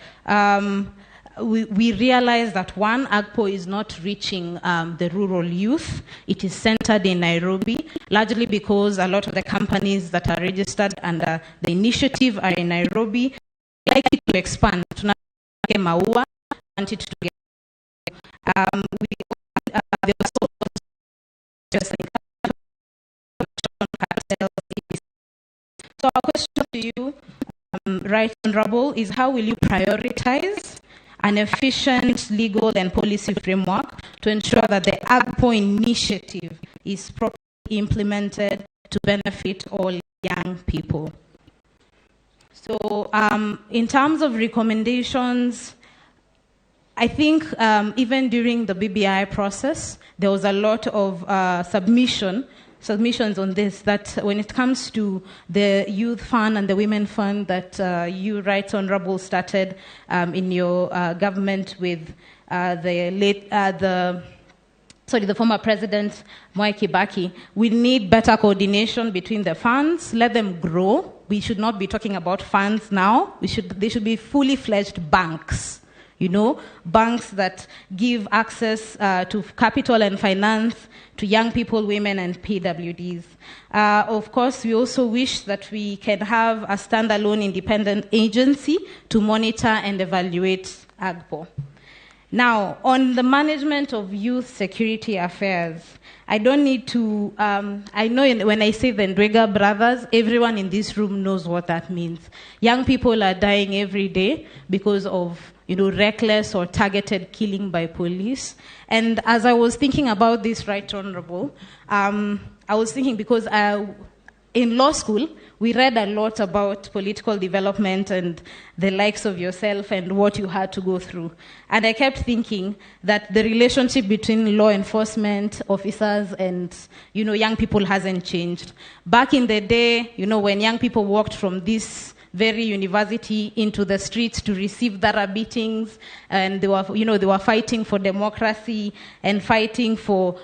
we realize that, one, AGPO is not reaching the rural youth. It is centered in Nairobi, largely because a lot of the companies that are registered under the initiative are in Nairobi. We'd like it to expand. Maua, want it to get. So our question to you, Right Honorable, is how will you prioritize an efficient legal and policy framework to ensure that the AGPO initiative is properly implemented to benefit all young people? So in terms of recommendations, I think even during the BBI process, there was a lot of submissions on this, that when it comes to the youth fund and the women fund that you, Right Honorable, started in your government with the former president, Mwai Kibaki, we need better coordination between the funds, let them grow. We should not be talking about funds now. They should be fully fledged banks. Banks that give access to capital and finance to young people, women, and PWDs. Of course, we also wish that we can have a standalone independent agency to monitor and evaluate AGPO. Now, on the management of youth security affairs, I don't need to, I know when I say the Ndwega brothers, everyone in this room knows what that means. Young people are dying every day because of reckless or targeted killing by police. And as I was thinking about this, Right Honorable, I was thinking because in law school, we read a lot about political development and the likes of yourself and what you had to go through. And I kept thinking that the relationship between law enforcement officers and, young people hasn't changed. Back in the day, when young people walked from this very university into the streets to receive thorough beatings, and they were fighting for democracy and fighting for,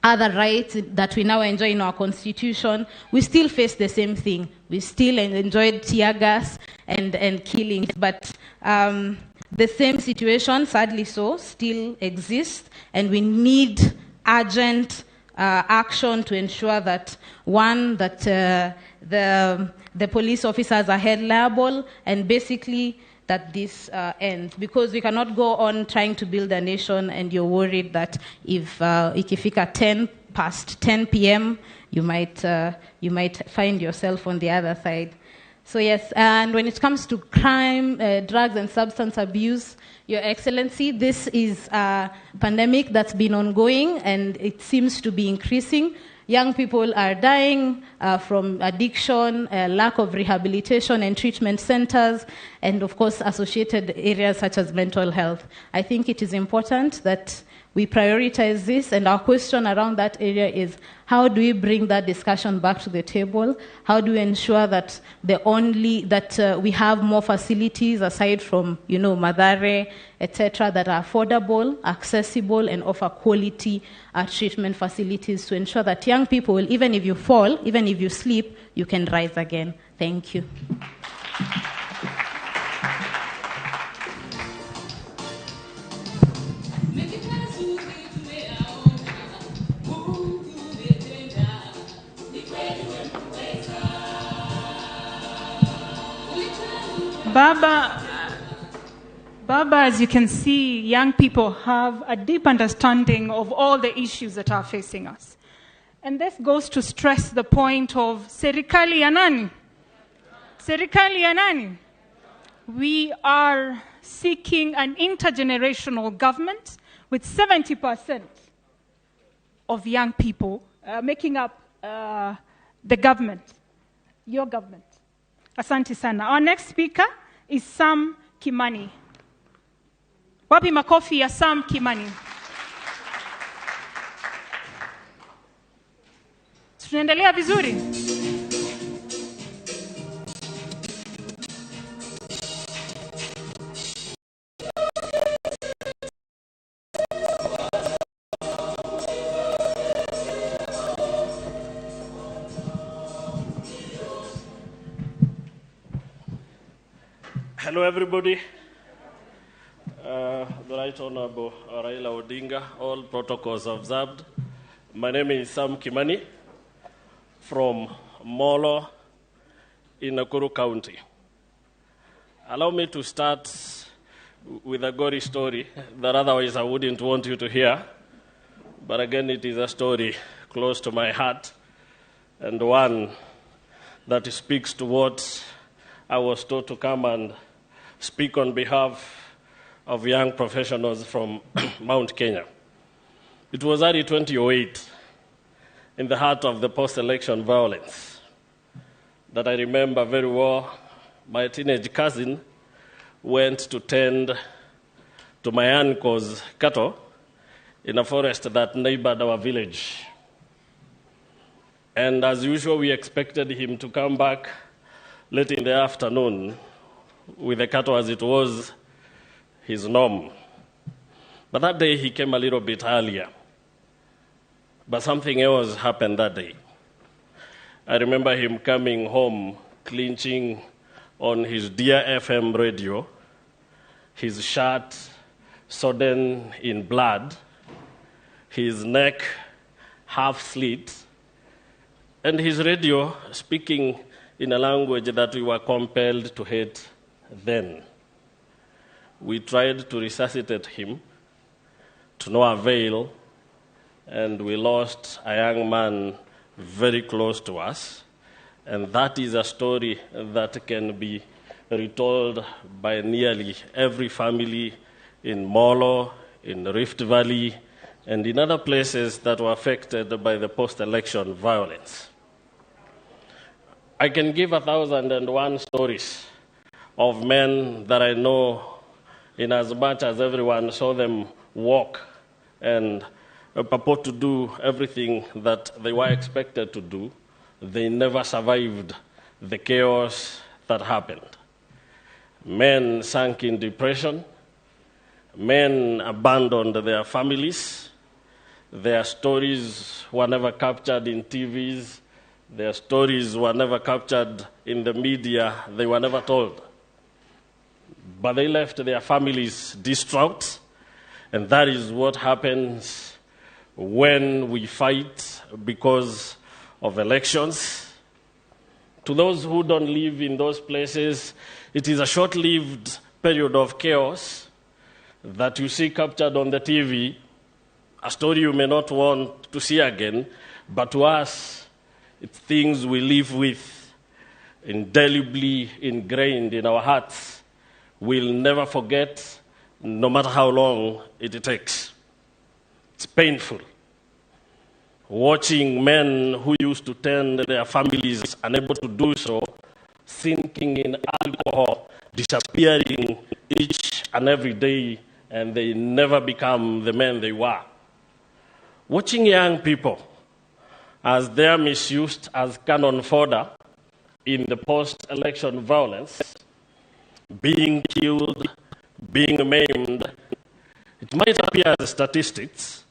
other rights that we now enjoy in our constitution. We still face the same thing. We still enjoyed tear gas and killings, but the same situation, sadly so, still exists, and we need urgent action to ensure that, one, that the police officers are held liable, and basically that this ends, because we cannot go on trying to build a nation and you're worried that if ikifika 10 p.m. you might find yourself on the other side. So yes, and when it comes to crime, drugs and substance abuse, Your Excellency, this is a pandemic that's been ongoing and it seems to be increasing. Young people are dying from addiction, lack of rehabilitation and treatment centers, and of course associated areas such as mental health. I think it is important that we prioritize this, and our question around that area is, how do we bring that discussion back to the table? How do we ensure that we have more facilities aside from, Mathare, etc., that are affordable, accessible, and offer quality treatment facilities to ensure that young people, even if you fall, even if you sleep, you can rise again. Thank you. Baba, as you can see, young people have a deep understanding of all the issues that are facing us. And this goes to stress the point of serikali ya nani? Serikali ya nani? We are seeking an intergenerational government with 70% of young people making up the government, your government. Asante sana. Our next speaker is Sam Kimani. Wapi makofi ya Sam Kimani? Tunaendelea vizuri? Hello, everybody. The Right Honorable Raila Odinga, all protocols observed. My name is Sam Kimani from Molo in Nakuru County. Allow me to start with a gory story that otherwise I wouldn't want you to hear. But again, it is a story close to my heart and one that speaks to what I was told to come and speak on behalf of young professionals from Mount Kenya. It was early 2008, in the heart of the post-election violence, that I remember very well. My teenage cousin went to tend to my uncle's cattle in a forest that neighbored our village. And as usual, we expected him to come back late in the afternoon with the cattle, as it was his norm. But that day he came a little bit earlier. But something else happened that day. I remember him coming home, clinching on his Dear FM radio, his shirt sodden in blood, his neck half slit, and his radio speaking in a language that we were compelled to hate then. We tried to resuscitate him, to no avail, and we lost a young man very close to us. And that is a story that can be retold by nearly every family in Molo, in Rift Valley, and in other places that were affected by the post-election violence. I can give 1,001 stories of men that I know, in as much as everyone saw them walk and purport to do everything that they were expected to do. They never survived the chaos that happened. Men sank in depression. Men abandoned their families. Their stories were never captured in TVs. Their stories were never captured in the media. They were never told. But they left their families distraught. And that is what happens when we fight because of elections. To those who don't live in those places, it is a short-lived period of chaos that you see captured on the TV, a story you may not want to see again, but to us, it's things we live with, indelibly ingrained in our hearts. We'll never forget, no matter how long it takes. It's painful. Watching men who used to tend their families unable to do so, sinking in alcohol, disappearing each and every day, and they never become the men they were. Watching young people as they are misused as cannon fodder in the post-election violence, being killed, being maimed. It might appear as statistics,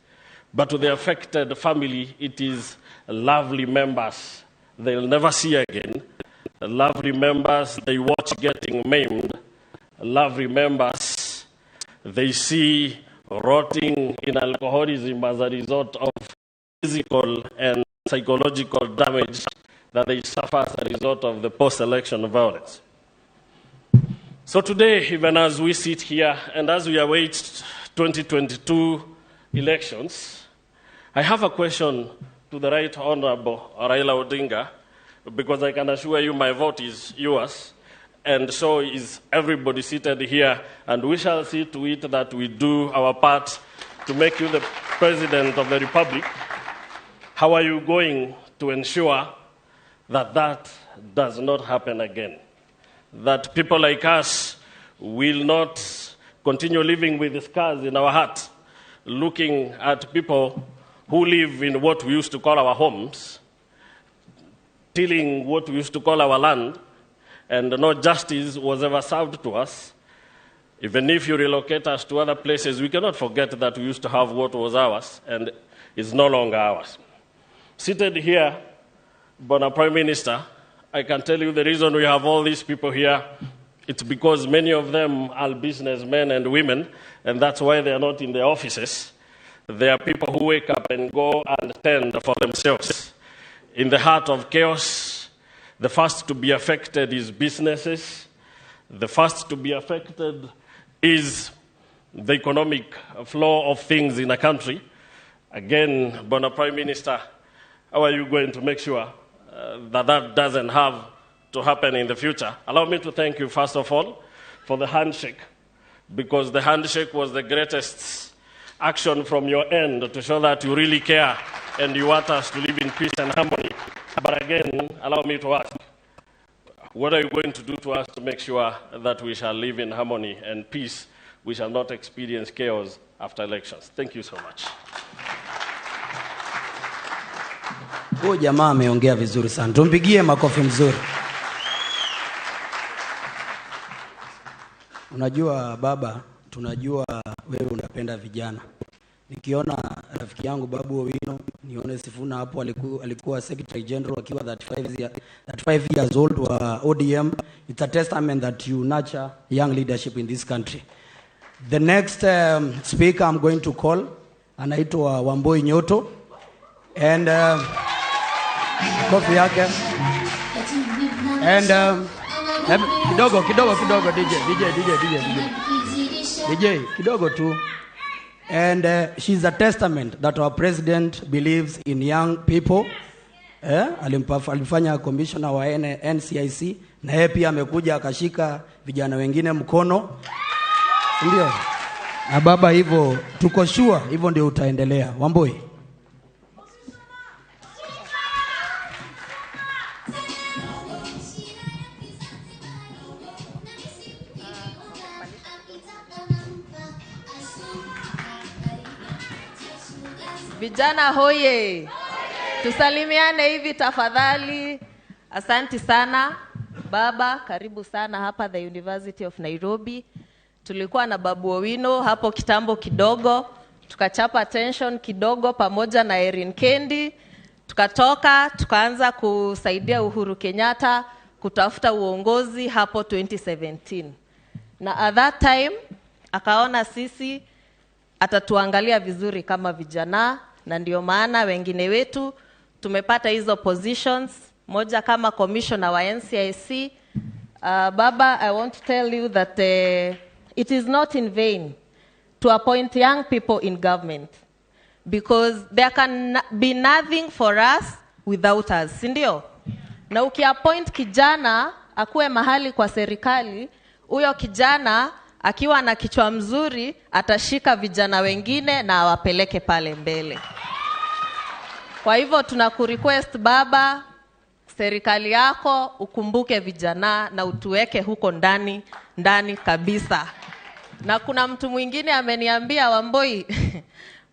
but to the affected family, it is lovely members they'll never see again, lovely members they watch getting maimed, lovely members they see rotting in alcoholism as a result of physical and psychological damage that they suffer as a result of the post-election violence. So today, even as we sit here and as we await 2022 elections, I have a question to the Right Honorable Raila Odinga, because I can assure you my vote is yours, and so is everybody seated here, and we shall see to it that we do our part to make you the President of the Republic. How are you going to ensure that that does not happen again? That people like us will not continue living with the scars in our heart, looking at people who live in what we used to call our homes, tilling what we used to call our land, and no justice was ever served to us. Even if you relocate us to other places, we cannot forget that we used to have what was ours and is no longer ours. Seated here, Bona Prime Minister, I can tell you the reason we have all these people here, it's because many of them are businessmen and women, and that's why they are not in the offices. They are people who wake up and go and tend for themselves. In the heart of chaos, the first to be affected is businesses. The first to be affected is the economic flow of things in a country. Again, Bona Prime Minister, how are you going to make sure that that doesn't have to happen in the future? Allow me to thank you, first of all, for the handshake, because the handshake was the greatest action from your end to show that you really care and you want us to live in peace and harmony. But again, allow me to ask, what are you going to do to us to make sure that we shall live in harmony and peace? We shall not experience chaos after elections. Thank you so much. Huyu jamaa ameongea vizuri sana. Tumpigie makofi mzuri. Unajua baba, tunajua wewe unapenda vijana. Nikiona rafiki yangu Babu Owino, nione Sifuna hapo alikuwa Secretary General akiwa 35 years old wa ODM. It's a testament that you nurture young leadership in this country. The next speaker I'm going to call anaitwa Wamboi Nyoto, and coffee yake, and kidogo DJ kidogo tu. And she's a testament that our president believes in young people. Alifanya commissioner wa NCIC, na yeye pia amekuja akashika vijana wengine mkono. Ndio. Na baba, hivyo tuko sure hivyo ndio utaendelea. Wamboi. Vijana hoye. Tusalimiane hivi tafadhali. Asanti sana. Baba, karibu sana hapa the University of Nairobi. Tulikuwa na Babu Owino hapo kitambo kidogo. Tukachapa attention kidogo pamoja na Erin Kendi. Tukatoka, tukaanza kusaidia Uhuru Kenyatta kutafuta uongozi hapo 2017. Na at that time, akaona sisi atatuangalia vizuri kama vijana, na ndio maana wengine wetu tumepata hizo positions, moja kama commissioner wa NCIC. Baba, I want to tell you that it is not in vain to appoint young people in government, because there can be nothing for us without us, sindio? Na ukiappoint kijana akuwe mahali kwa serikali, huyo kijana akiwa na kichwa mzuri atashika vijana wengine na awapeleke pale mbele. Kwa hivyo tunakurequest baba, serikali yako ukumbuke vijana na utuweke huko ndani kabisa. Na kuna mtu mwingine ameniambia, Wamboi,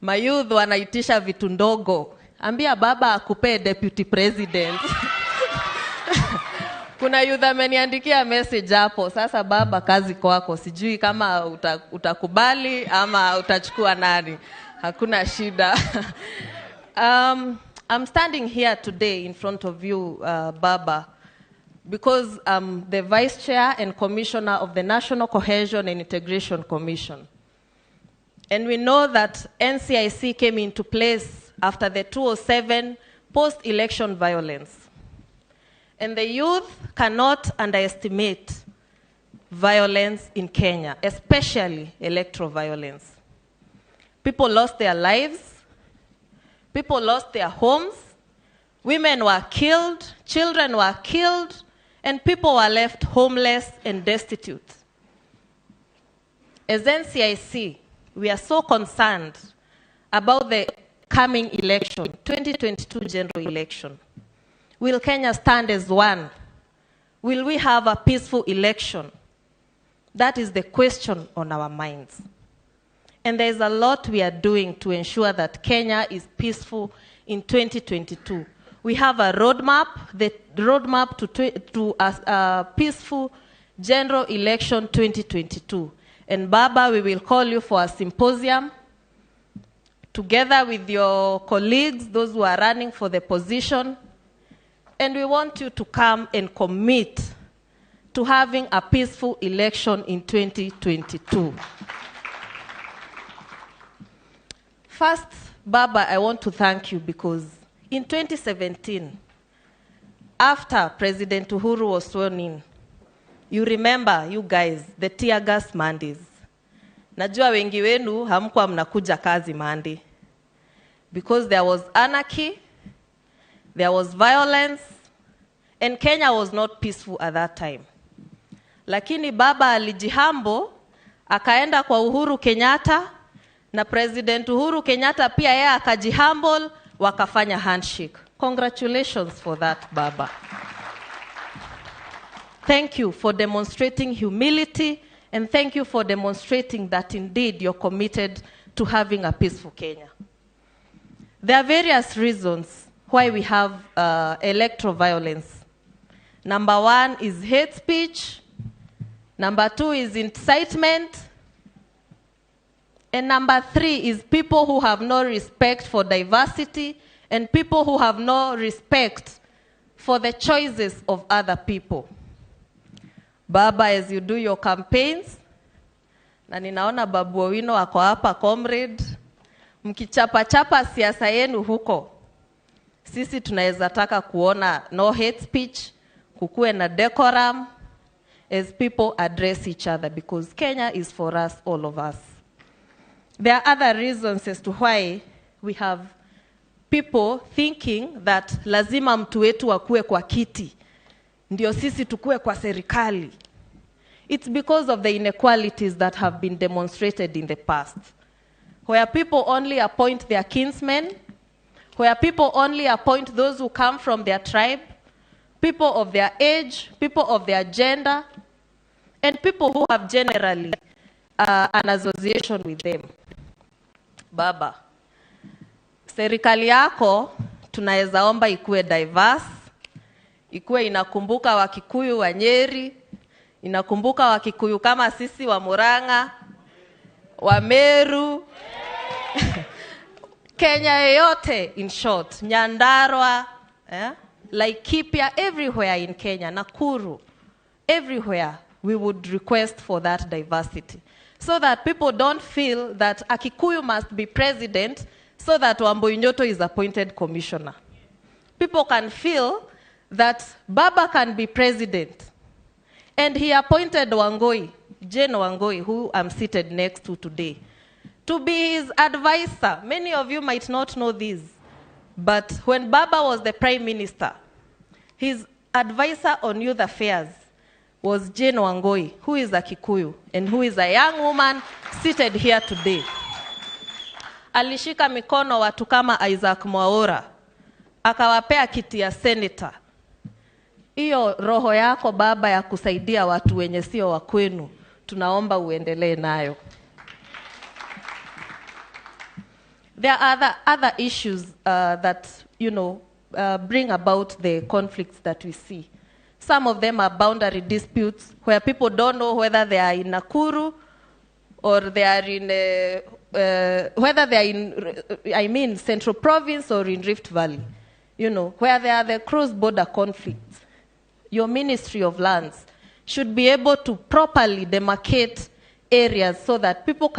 mayouth wanaitisha vitu ndogo. Ambia baba akupe deputy president. Kuna youth ameniandikia message hapo. Sasa baba, kazi kwako. Sijui kama utakubali ama utachukua nani. Hakuna shida. I'm standing here today in front of you, Baba, because I'm the Vice Chair and Commissioner of the National Cohesion and Integration Commission. And we know that NCIC came into place after the 2007 post-election violence. And the youth cannot underestimate violence in Kenya, especially electoral violence. People lost their lives. People lost their homes. Women were killed. Children were killed. And people were left homeless and destitute. As NCIC, we are so concerned about the coming election, 2022 general election. Will Kenya stand as one? Will we have a peaceful election? That is the question on our minds. And there is a lot we are doing to ensure that Kenya is peaceful in 2022. We have a roadmap, the roadmap to a peaceful general election 2022. And Baba, we will call you for a symposium together with your colleagues, those who are running for the position. And we want you to come and commit to having a peaceful election in 2022. First, Baba, I want to thank you because in 2017, after President Uhuru was sworn in, you remember, you guys, the tear gas Mondays. Najua wengi wenu hamkuwa mnakuja kazi Monday. Because there was anarchy, there was violence, and Kenya was not peaceful at that time. Lakini Baba alijihambo, akaenda kwa Uhuru Kenyatta, na President Uhuru Kenyatta pia yeye akajihumble, wakafanya handshake. Congratulations for that, Baba. Thank you for demonstrating humility, and thank you for demonstrating that indeed you're committed to having a peaceful Kenya. There are various reasons why we have electoral violence. Number one is hate speech. Number two is incitement. And number three is people who have no respect for diversity and people who have no respect for the choices of other people. Baba, as you do your campaigns, na ninaona Babu Owino ako hapa, comrade, mkichapa siasa yenu huko, sisi tunaweza taka kuona no hate speech, kukuwe na decorum, as people address each other, because Kenya is for us, all of us. There are other reasons as to why we have people thinking that lazima mtu wetu akue kwa kiti ndio sisi tukue kwa serikali. It's because of the inequalities that have been demonstrated in the past, where people only appoint their kinsmen, where people only appoint those who come from their tribe, people of their age, people of their gender, and people who have generally an association with them. Baba, serikali yako tunaweza omba ikuwe diverse, ikuwe inakumbuka Wakikuyu wa Nyeri, inakumbuka Wakikuyu kama sisi wa Murang'a, wa Meru, Kenya yote, in short, Nyandarua, Laikipia, everywhere in Kenya, Nakuru, everywhere we would request for that diversity, so that people don't feel that a Kikuyu must be president so that Wambui Nyoto is appointed commissioner. People can feel that Baba can be president, and he appointed Wangoi, Jane Wangoi, who I'm seated next to today, to be his advisor. Many of you might not know this, but when Baba was the prime minister, his advisor on youth affairs was Jane Wangoi, who is a Kikuyu and who is a young woman seated here today. Alishika mikono watu kama Isaac Mwaura, akawapea kiti ya senator. Iyo roho yako Baba ya kusaidia watu wenye sio wa kwenu, tunaomba uendelee nayo. There are other issues that, bring about the conflicts that we see. Some of them are boundary disputes where people don't know whether they are in Nakuru or they are in, whether they are in, Central Province or in Rift Valley. Where there are the cross-border conflicts. Your Ministry of Lands should be able to properly demarcate areas so that people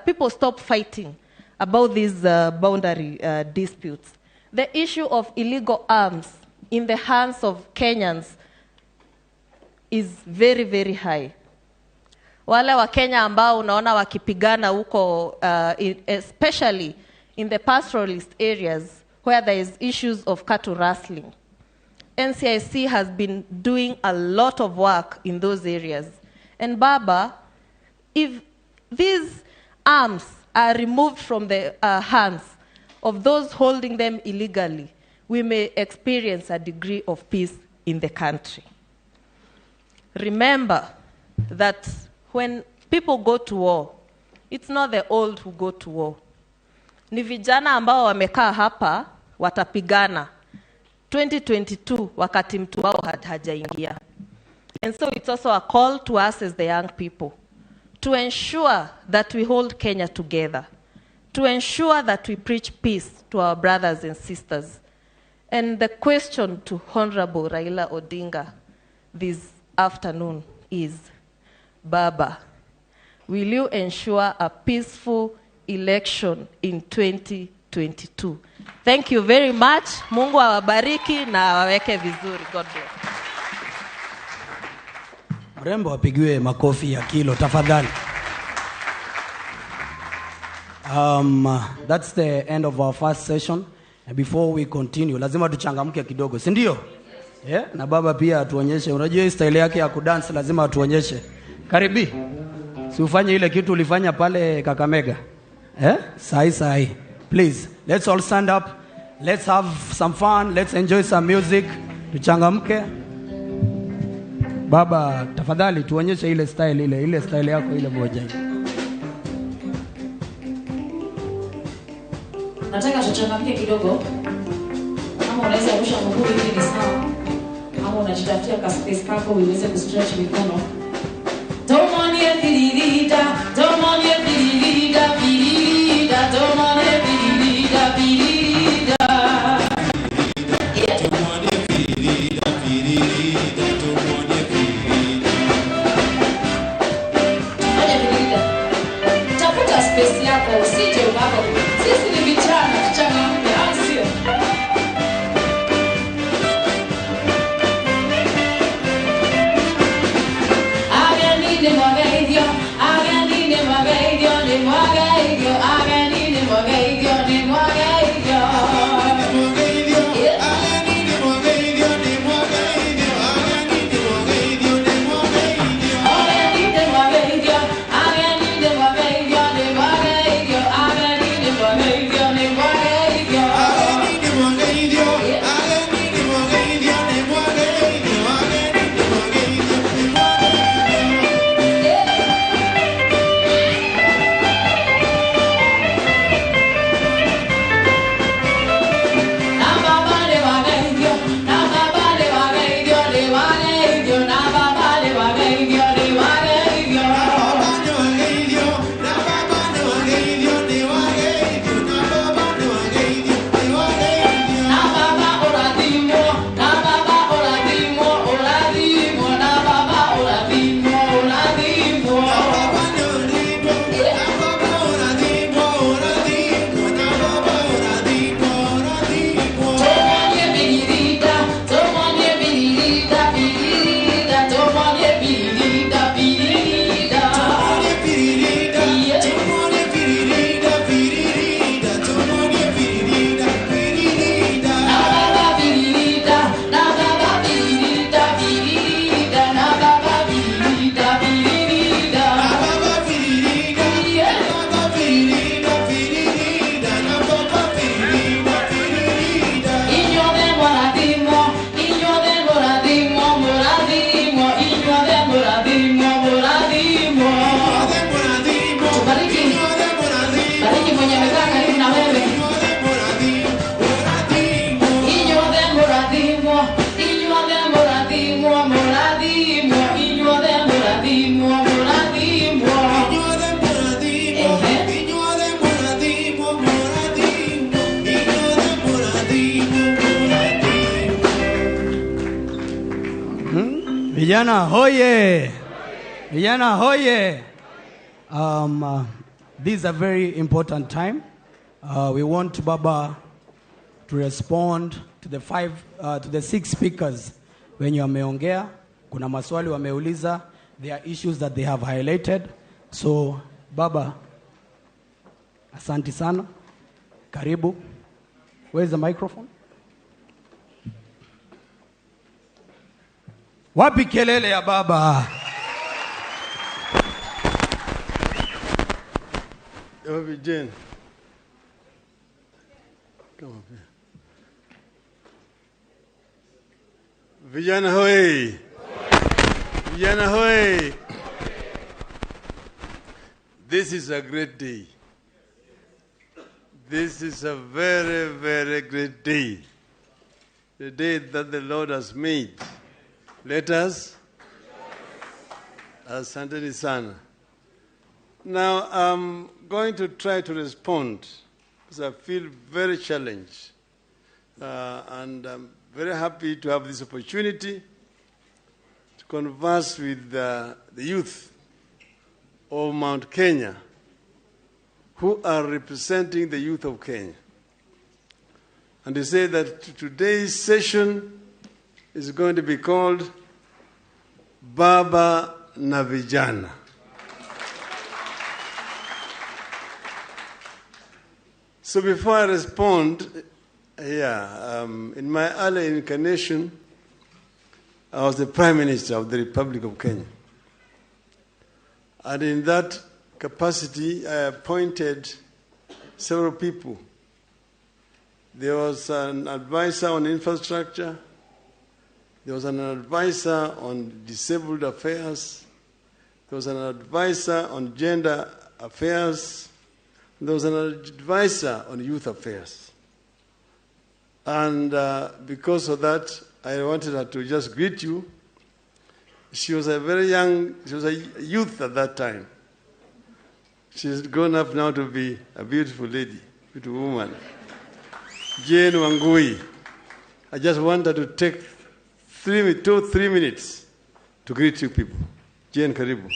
people stop fighting about these boundary disputes. The issue of illegal arms in the hands of Kenyans is very, very high. Wale wa Kenya ambao unaona wakipigana huko, especially in the pastoralist areas where there is issues of cattle rustling. NCIC has been doing a lot of work in those areas. And Baba, if these arms are removed from the hands of those holding them illegally, we may experience a degree of peace in the country. Remember that when people go to war, it's not the old who go to war. Ni vijana ambao wamekaa hapa watapigana 2022 wakati mtu wao hajaingia. And so it's also a call to us as the young people to ensure that we hold Kenya together, to ensure that we preach peace to our brothers and sisters. And the question to Honorable Raila Odinga this afternoon is, Baba, will you ensure a peaceful election in 2022? Thank you very much. Mungu awabariki na awaweke vizuri. God bless. Mrembo apigiwe makofi ya kilo tafadhali. That's the end of our first session. And before we continue, lazima tuchangamke kidogo, si ndio? Yeah? Na Baba pia atuonyeshe, unajua style yake ya kudance lazima atuonyeshe. Karibi. Si ufanye ile kitu ulifanya pale Kakamega. Sai. Please, let's all stand up. Let's have some fun. Let's enjoy some music. Tuchangamke. Baba, tafadhali tuonyeshe ile style ile style yako ile moja. Nataka tuchangamke kidogo. Kama unaweza kurusha mguu hivi ni sawa. Kama unajitafutia ka space kako uweze kustretch mikono. Domani filida, domani filida, filida, domani filida, filida. Domani filida, filida, domani filida. Domani filida. Tafuta space yako usije ubako. Sisi ni vijana, tuchangamke, au sio? Ni Vijana hoye! Vijana hoye! This is a very important time. We want Baba to respond to the 6 speakers wenye wameongea. Kuna maswali wameuliza. There are issues that they have highlighted. So, Baba, asante sana. Karibu. Where's the microphone? Wapi kelele ya Baba? Jen, come up here. Vijana hoi! Vijana hoi! This is a great day. This is a very, very great day. The day that the Lord has made. Let us. Asante sana. Now, I'm going to try to respond because I feel very challenged. And I'm very happy to have this opportunity to converse with the youth of Mount Kenya who are representing the youth of Kenya. And they say that today's session is going to be called Baba na Vijana. So before I respond, in my early incarnation, I was the Prime Minister of the Republic of Kenya. And in that capacity, I appointed several people. There was an advisor on infrastructure. There was an advisor on disabled affairs. There was an advisor on gender affairs. There was an advisor on youth affairs. And because of that, I wanted her to just greet you. She was a very young, she was a youth at that time. She's grown up now to be a beautiful lady, beautiful woman. Jane Wangui. I just want her to take 3 minutes to greet you people. Jane, karibu.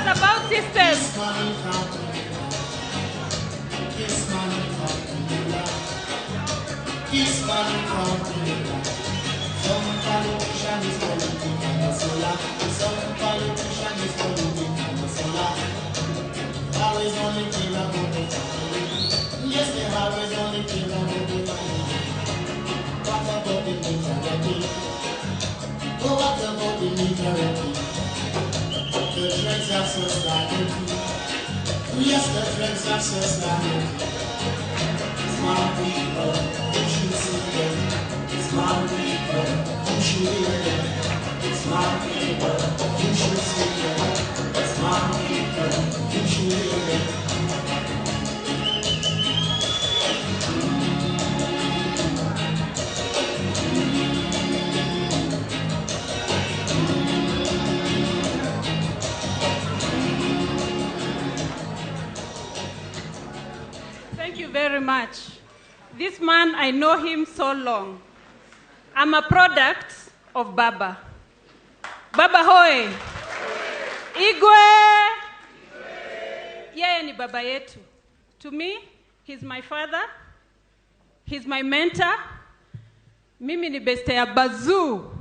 About systems. The trends are so started. Yes, the trends are so started. Smart people, you should see them. Smart people, you should hear them. Smart people, you should see them. Smart people, you should hear them. Very much. This man, I know him so long. I'm a product of Baba. Baba hoye! Igwe! Yeye ni baba yetu. To me, he's my father. He's my mentor. Mimi ni beste ya Bazoo,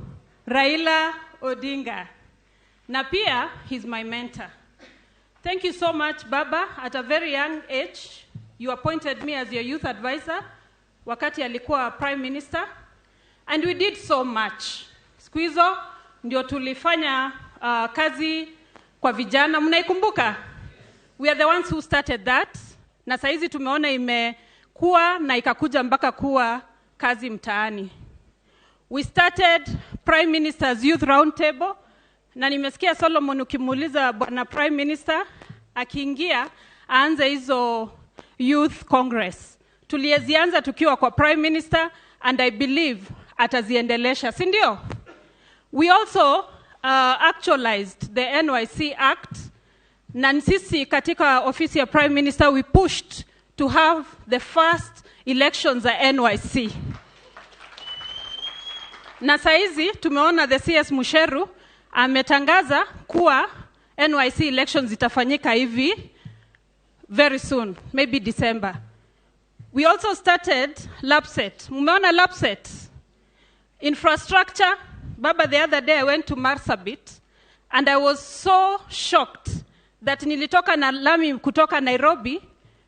Raila Odinga. Na pia, he's my mentor. Thank you so much, Baba. At a very young age, you appointed me as your youth advisor wakati alikuwa prime minister, and we did so much. Siku hizo ndio tulifanya kazi kwa vijana, mnaikumbuka? We are the ones who started that, na saizi tumeona imekuwa na ikakuja mpaka kuwa kazi mtaani. We started Prime Minister's Youth Roundtable, na nimesikia Solomon ukimuuliza bwana Prime Minister akiingia aanze hizo Youth Congress. Tuliezianza tukiwa kwa Prime Minister, and I believe ataziendelesha, si ndio? We also actualized the NYC Act, na sisi katika ofisi ya Prime Minister we pushed to have the first elections za NYC. Na saizi tumeona the CS Musheru ametangaza kuwa NYC elections itafanyika hivi very soon, maybe December. We also started LAPSSET. Mumeona LAPSSET? Infrastructure. Baba, the other day I went to Marsabit and I was so shocked that nilitoka na lami kutoka Nairobi,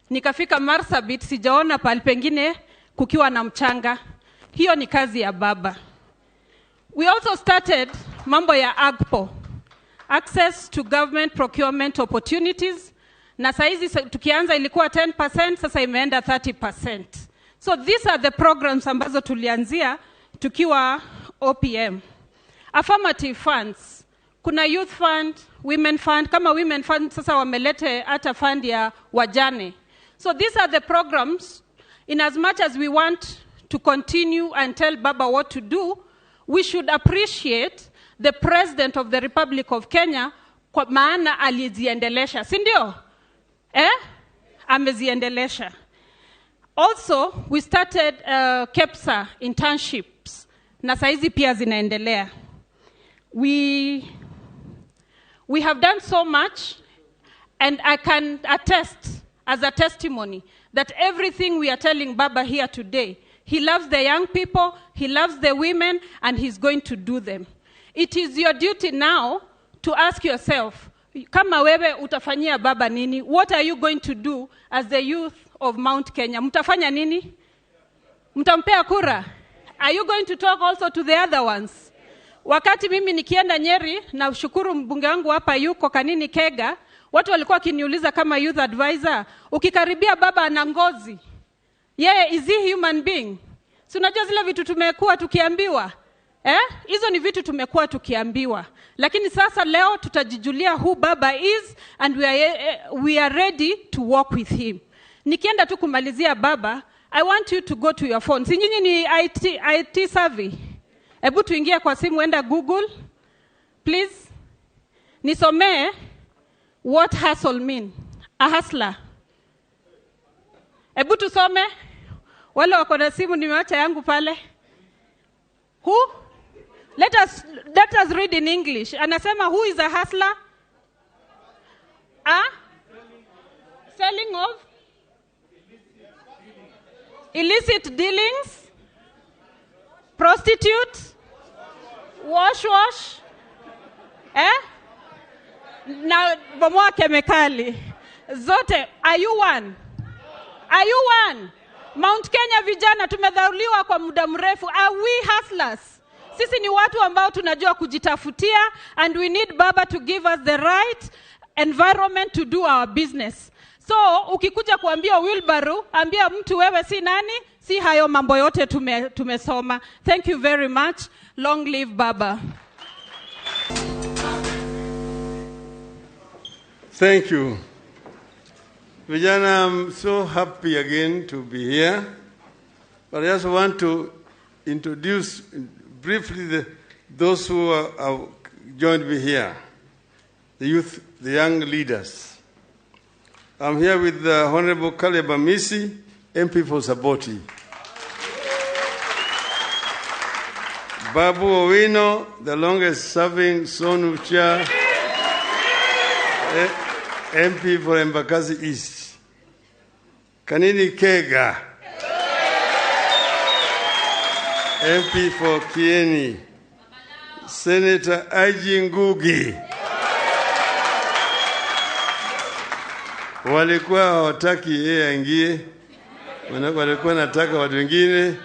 nikafika Marsabit, sijaona pali pengine kukiwa na mchanga. Hiyo ni kazi ya baba. We also started mambo ya AGPO, Access to Government Procurement Opportunities. Na saizi tukianza ilikuwa 10%, sasa imeenda 30%. So these are the programs ambazo tulianzia tukiwa OPM. Affirmative funds. Kuna youth fund, women fund. Kama women fund sasa wamelete hata fund ya wajane. So these are the programs. In as much as we want to continue and tell Baba what to do, we should appreciate the President of the Republic of Kenya kwa maana aliziendelesha, si ndio? Ameziendelesha. Also, we started KEPSA internships. Na saizi pia zinaendelea. We have done so much, and I can attest as a testimony that everything we are telling Baba here today, he loves the young people, he loves the women, and he's going to do them. It is your duty now to ask yourself, kama wewe utafanyia Baba nini? What are you going to do as the youth of Mount Kenya? Mtafanya nini? Mtampea kura? Are you going to talk also to the other ones? Wakati mimi nikienda Nyeri, na shukuru mbunge wangu hapa yuko Kanini Kega, watu walikuwa kiniuliza kama youth advisor, ukikaribia Baba ana ngozi, yeye is he human being? Si unajua zile vitu tumekuwa tukiambiwa? Hizo ni vitu tumekuwa tukiambiwa. Lakini sasa leo tutajijulia who Baba is, and we are ready to walk with him. Nikienda tu kumalizia Baba, I want you to go to your phone. Si nyinyi ni IT savvy? Hebu tuingie kwa simu, enda Google. Please. Nisomee what hustle mean. A hustler. Hebu tusome. Wale wako na simu nimeacha yangu pale. Who? Let us read in English. Anasema who is a hustler? Selling of illicit dealings, prostitute, wash, na bomoa kemikali zote. Are you one? Are you one? Mount Kenya vijana tumedhauliwa kwa muda mrefu. Are we hustlers? Sisi ni watu ambao tunajua kujitafutia, and we need Baba to give us the right environment to do our business. So ukikuja kuambia wheelbarrow, ambia mtu wewe si nani, si hayo mambo yote tumesoma. Thank you very much. Long live Baba. Thank you. Vijana, I'm so happy again to be here. But I just want to introduce briefly those who have joined me here, the youth, the young leaders. I'm here with the Honorable Caleb Amisi, MP for Saboti. Babu Owino, the longest-serving Sonu Chair, MP for Embakasi East. Kanini Kega, MP for Kieni. Senator Aji Ngugi. Walikuwa hawataki yeye aingie, walikuwa nataka watu wengine.